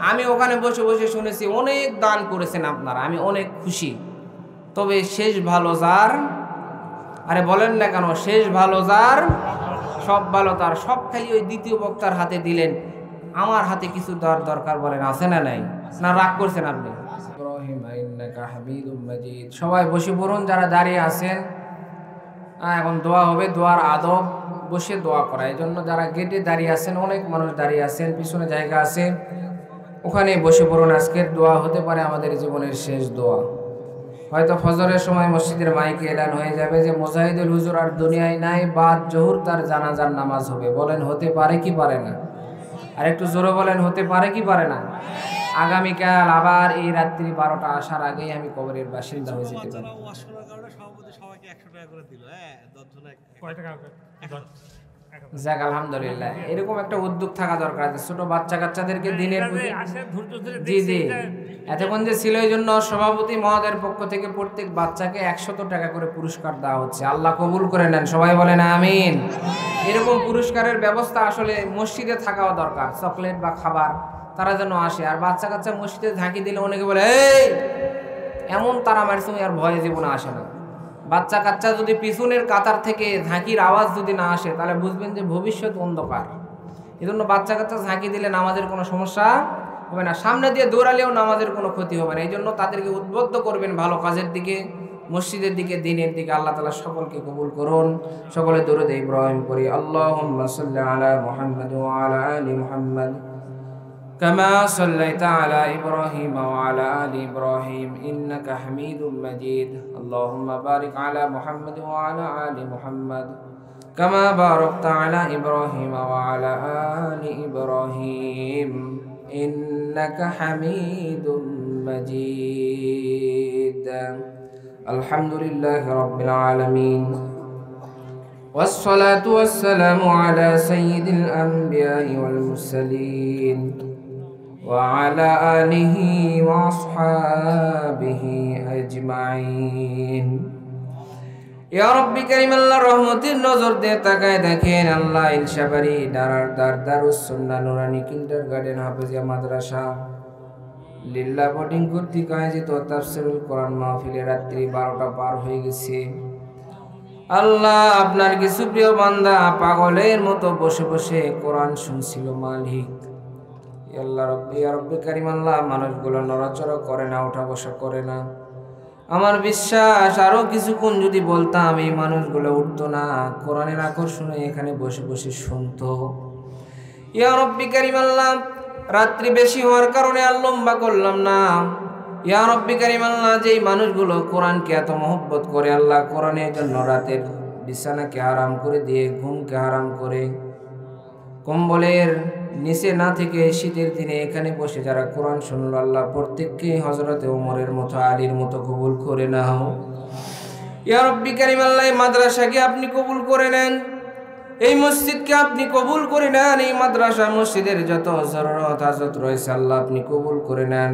আমি ওখানে বসে বসে শুনেছি অনেক দান করেছেন আপনারা, আমি অনেক খুশি। তবে শেষ ভালো যার, আরে বলেন না কেন, শেষ ভালো যার সব ভালো তার। সব খালি ওই দ্বিতীয় বক্তার হাতে দিলেন, আমার হাতে কিছু দেওয়ার দরকার বলেন আছে না নাই? না রাগ করছেন আপনি? সবাই বসে পড়ুন যারা দাঁড়িয়ে আছেন। এখন দোয়া হবে, দোয়ার আদব বসে দোয়া করা। এই জন্য যারা গেটে দাঁড়িয়ে আছেন, অনেক মানুষ দাঁড়িয়ে আছেন, পিছনে জায়গা আছে, ওখানে বসে পড়ুন। আজকের দোয়া হতে পারে আমাদের জীবনের শেষ দোয়া। হয়তো ফজরের সময় মসজিদের মাইকে এলান হয়ে যাবে যে মুজাহিদুল হুজুর আর দুনিয়ায় নাই, বাদ জোহর তার জানাজার নামাজ হবে। বলেন হতে পারে কি পারে না? আর একটু জোরে বলেন, হতে পারে কি পারে না? আগামীকাল আবার এই রাত্রি 12টা আসার আগেই আমি কবরের বাসিন্দা হয়ে যেতে পারি। যাক আলহামদুলিল্লাহ, এরকম একটা উদ্যোগ থাকা দরকার। ছোট বাচ্চা কাচ্চাদেরকে দিনের প্রতি, জি জি, এতক্ষণ যে ছিল, এই জন্য সভাপতি মহোদয়ের পক্ষ থেকে প্রত্যেক বাচ্চাকে 100 টাকা করে পুরস্কার দেওয়া হচ্ছে। আল্লাহ কবুল করে নেন, সবাই বলেন আমিন। এরকম পুরস্কারের ব্যবস্থা আসলে মসজিদে থাকাও দরকার। চকলেট বা খাবার তারা যেন আসে। আর বাচ্চা কাচ্চা মসজিদে ঝাঁকি দিলে অনেকে বলে এই এমন তারা মারছে, আর ভয়ে জীবনে আসে না। বাচ্চা কাচ্চা যদি পিছনের কাতার থেকে ঝাঁকির আওয়াজ যদি না আসে, তাহলে বুঝবেন যে ভবিষ্যৎ অন্ধকার। এই জন্য বাচ্চা কাচ্চা ঝাঁকি দিলে নামাজের কোনো সমস্যা হবে না, সামনে দিয়ে দৌড়ালেও নামাজের কোনো ক্ষতি হবে না। এই জন্য তাদেরকে উদ্বুদ্ধ করবেন ভালো কাজের দিকে, মসজিদের দিকে, দিনের দিকে। আল্লাহ তাআলা সকলকে কবুল করুন। সকলে দরুদ ইব্রাহিম করি। আল্লাহুম্মা সাল্লি আলা মুহাম্মাদ ওয়া আলা আলি মুহাম্মাদ কামা সাল্লাইতা আলা ইব্রাহিম ওয়া আলা আলি ইব্রাহিম ইন্নাকা হামিদুম মাজিদ। আল্লাহুম্মা বারিক আলা মুহাম্মাদ ওয়া আলা আলি মুহাম্মাদ কামা বারাকতা আলা ইব্রাহিম ওয়া আলা আলি ইব্রাহিম ইন্নাকা হামিদুম মাজিদ। আলহামদুলিল্লাহি রাব্বিল আলামিন ওয়াসসালাতু ওয়াসসালামু আলা সাইয়্যিদিল আমবিয়াই ওয়াল মুরসালিন ওয়া আলা আলিহি ওয়া আসহাবিহি আজমাইন। ইয়া রাব্বি কারীম, আল্লাহর রহমতের নজর দিয়ে তাকায় দেখেন আল্লাহ ইলশাবাড়ি দারুস সুন্নাহ নুরানি কিন্ডারগার্টেন হাফেজিয়া মাদ্রাসা লিল্লা বোর্ডিং কর্তৃক আয়োজিত তাফসীরুল কোরআন মাহফিলে রাত্রি 12টা পার হয়ে গেছে। আল্লাহ আপনার কিছু প্রিয় বান্দা পাগলের মতো বসে বসে কোরআন শুনছিল মালিক। ইয়া আল্লাহ রাব্বি কারীম, আল্লাহ মানুষগুলো নড়াচড়া করে না, ওঠা বসা করে না। আমার বিশ্বাস আরো কিছুক্ষণ যদি বলতাম এই মানুষগুলো উঠতো না, কোরআনের আকর্ষণে এখানে বসে বসে শুনতো। ইয়া রব্বি কারীম আল্লাহ, রাত্রি বেশি হওয়ার কারণে আর লম্বা করলাম না। ইয়া রব্বি কারীম আল্লাহ, যেই মানুষগুলো কোরআনকে এত মহব্বত করে আল্লাহ, কোরআনের জন্য রাতের বিছানাকে হারাম করে দিয়ে ঘুমকে হারাম করে কম্বলের নিচে না থেকে শীতের দিনে এখানে বসে যারা কোরআন শুনল আল্লাহ, প্রত্যেককে হযরতে ওমরের মতো আলীর মতো কবুল করে নাও। ইয়া রব্বি কারীম আল্লাহ, এই মাদ্রাসাকে আপনি কবুল করে নেন, এই মসজিদকে আপনি কবুল করে নেন, এই মাদ্রাসা মসজিদের যত জরুরত হাজত রয়েছে আল্লাহ আপনি কবুল করে নেন।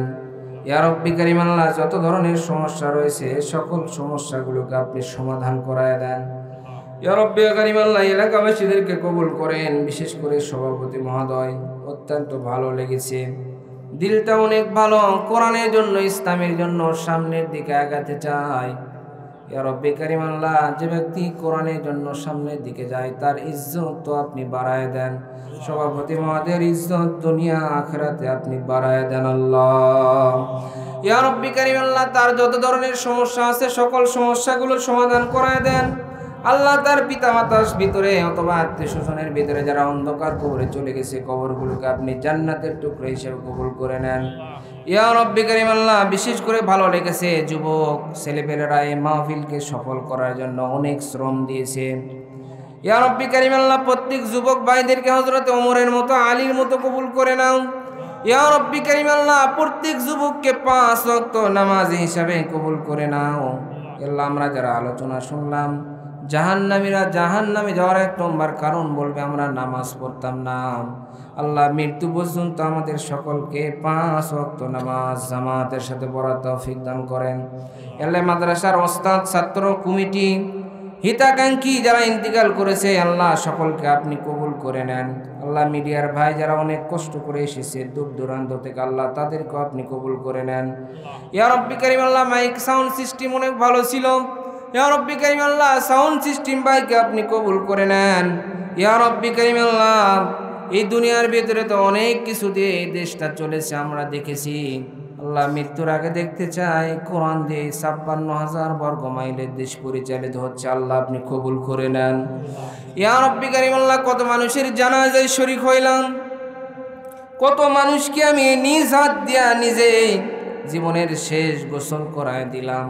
ইয়া রব্বি কারীম আল্লাহ, যত ধরনের সমস্যা রয়েছে সকল সমস্যাগুলোকে আপনি সমাধান করায় দেন। ইয়া রব্বি কারীম আল্লাহ, এলাকাবাসীদেরকে কবুল করেন, বিশেষ করে সভাপতি মহোদয়, অত্যন্ত ভালো লেগেছে, দিলটা অনেক ভালো, কোরআনের জন্য ইসলামের জন্য সামনের দিকে আগাতে চায়। ইয়া রব্বি কারীম আল্লাহ, যে ব্যক্তি কোরআনের জন্য সামনের দিকে যায় তার ইজ্জত তো আপনি বাড়ায় দেন, সভাপতি মহোদয়ের ইজ্জত দুনিয়া আখিরাতে আপনি বাড়ায় দেন আল্লাহ। ইয়া রব্বি কারীম আল্লাহ, তার যত ধরনের সমস্যা আছে সকল সমস্যাগুলোর সমাধান করায় দেন আল্লাহ। তার পিতা মাতার ভিতরে অথবা আত্মীয় স্বজনের ভিতরে যারা অন্ধকার কবরে চলে গেছে, কবরগুলোকে আপনি জান্নাতের টুকরো হিসেবে কবুল করে নেন। ইয়া রব্বি কারীম আল্লাহ, বিশেষ করে ভালো লেগেছে যুবক ছেলেপেলেরা এই মাহফিলকে সফল করার জন্য অনেক শ্রম দিয়েছে। ইয়া রব্বি কারীম আল্লাহ, প্রত্যেক যুবক ভাইদেরকে হযরতে ওমরের মতো আলীর মতো কবুল করে নাও। ইয়া রব্বি কারীম আল্লাহ, প্রত্যেক যুবককে 5 ওয়াক্ত নামাজি হিসাবে কবুল করে নাও। আল্লাহ, আমরা যারা আলোচনা শুনলাম, জাহান্নামীরা জাহান্নামে যাওয়ার 1 নম্বর কারণ বলবে আমরা নামাজ পড়তাম না। আল্লাহ, মৃত্যু পর্যন্ত আমাদের সকলকে 5 ওয়াক্ত নামাজ জামাতের সাথে পড়ার তৌফিক দান করেন। আল্লাহ, মাদ্রাসার ওস্তাদ, ছাত্র কমিটি, হিতাকাঙ্ক্ষী যারা ইন্তিকাল করেছে আল্লাহ সকলকে আপনি কবুল করে নেন। আল্লাহ, মিডিয়ার ভাই যারা অনেক কষ্ট করে এসেছে দূর দূরান্ত থেকে আল্লাহ তাদেরকেও আপনি কবুল করে নেন। ইয়া রব্বি কারীম আল্লাহ, মাইক সাউন্ড সিস্টেম অনেক ভালো ছিল। ইয়া রব্বি কারীম আল্লাহ, সাউন্ড সিস্টেম ভাইকে আপনি কবুল করে নেন। ইয়া রব্বি কারীম আল্লাহ, এই দুনিয়ার ভিতরে তো অনেক কিছু দিয়ে এই দেশটা চলেছে আমরা দেখেছি আল্লাহ, মৃত্যুর আগে দেখতে চাই কোরআন দিয়ে 56,000 বর্গ মাইলের দেশ পরিচালিত হচ্ছে আল্লাহ আপনি কবুল করে নেন। ইয়া রব্বি কারীম আল্লাহ, কত মানুষের জানাজায় শরীক হইলাম, কত মানুষকে আমি নিজ হাত দিয়া নিজে জীবনের শেষ গোসল করায় দিলাম।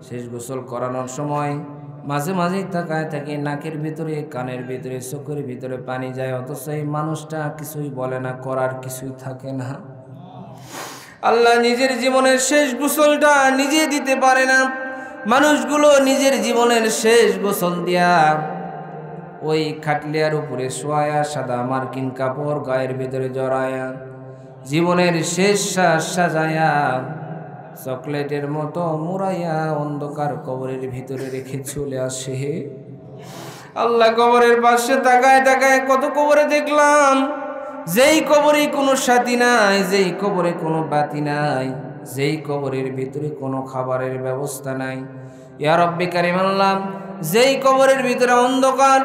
শেষ গোসল করানোর সময় মাঝে মাঝেই তাকায় থাকি, নাকের ভিতরে, কানের ভিতরে, চোখের ভিতরে পানি যায়, অথচ এই মানুষটা কিছুই বলে না, করার কিছুই থাকে না। আল্লাহ, নিজের জীবনের শেষ গোসলটা নিজে দিতে পারে না, মানুষগুলো নিজের জীবনের শেষ গোসল দিয়া ওই খাটলিয়ার উপরে শোয়া, সাদা মার্কিন কাপড় গায়ের ভিতরে জড়ায়া, জীবনের শেষ শ্বাস সাজায়া, চকলেটের মতো মুড়াইয়া অন্ধকার কবরের ভিতরে রেখে চলে আসে। আল্লাহ, কবরের পাশে তাকায় তাকায় কত কবরে দেখলাম, যেই কবরে কোনো সাথী নাই, যেই কবরে কোনো বাতি নাই, যেই কবরের ভিতরে কোনো খাবারের ব্যবস্থা নাই। ইয়া রব্বি কারীম আল্লাহ, যেই কবরের ভিতরে অন্ধকার,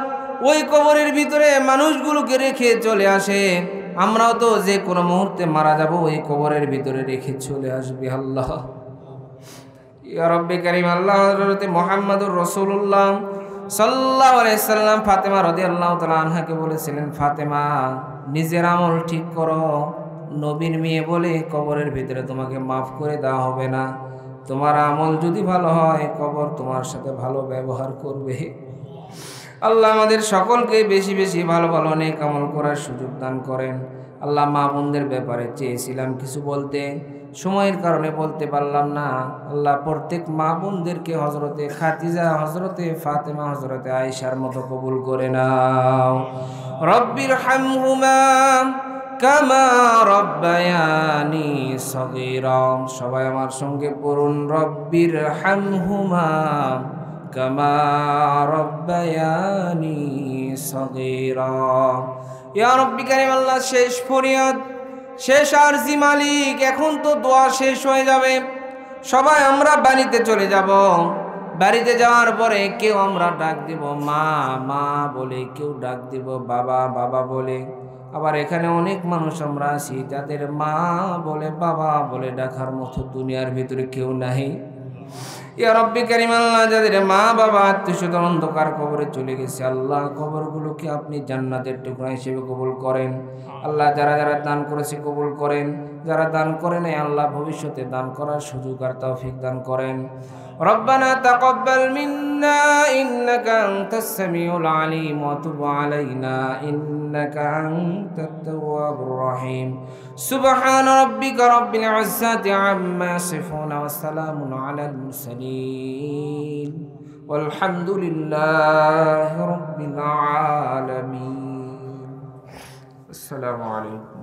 ওই কবরের ভিতরে মানুষগুলোকে রেখে চলে আসে। আমরাও তো যে কোনো মুহূর্তে মারা যাব, ওই কবরের ভিতরে রেখে চলে আসবে আল্লাহ। ইয়া রব্বি কারীম আল্লাহ, হযরতে মুহাম্মদুর রাসূলুল্লাহ সাল্লাল্লাহু আলাইহি সাল্লাম ফাতেমা রাদিয়াল্লাহু তাআলা আনহাকে বলেছিলেন, ফাতেমা নিজের আমল ঠিক করো, নবীর মেয়ে বলে কবরের ভিতরে তোমাকে মাফ করে দেওয়া হবে না। তোমার আমল যদি ভালো হয় কবর তোমার সাথে ভালো ব্যবহার করবে। আল্লাহ, আমাদের সকলকে বেশি বেশি ভালো ভালো নেক আমল করার সুযোগ দান করেন। আল্লাহ, মা বোনদের ব্যাপারে চেয়েছিলাম কিছু বলতে, সময়ের কারণে বলতে পারলাম না। আল্লাহ, প্রত্যেক মা বোনদেরকে হযরতে খাদিজা, হযরতে ফাতেমা, হযরতে আয়েশার মতো কবুল করে নাও। রব্বির হামহুমা কামা রব্বায়ানি সগীরা। সবাই আমার সঙ্গে পড়ুন, রব্বির হামহুমা কামা রব্বায়ানি সগীরা। ইয়া রব্বি কারীম আল্লাহ, শেষ ফরিয়াদ, শেষ আরজি মালিক, এখন তো দোয়া শেষ হয়ে যাবে, সবাই আমরা বাড়িতে চলে যাব। বাড়িতে যাওয়ার পরে কেউ আমরা ডাক দিব মা মা বলে, কেউ ডাক দিব বাবা বাবা বলে। আবার এখানে অনেক মানুষ আমরা আছি যাদের মা বলে বাবা বলে ডাকার মতো দুনিয়ার ভিতরে কেউ নাই। ইয়া রব্বি কারীম আল্লাহ, যাদের মা বাবা আত্মীয়স্বজন অন্ধকার কবরে চলে গেছে আল্লাহ, কবরগুলোকে আপনি জান্নাতের টুকরা হিসেবে কবুল করেন। আল্লাহ, যারা যারা দান করেছে কবুল করেন, যারা দান করে নাই আল্লাহ ভবিষ্যতে দান করার সুযোগ আর তৌফিক দান করেন। ربنا تقبل منا إنك أنت السميع العليم وتب علينا إنك أنت التواب الرحيم سبحان ربك رب العزة عما يصفون وسلام على المرسلين والحمد لله رب العالمين. السلام عليكم.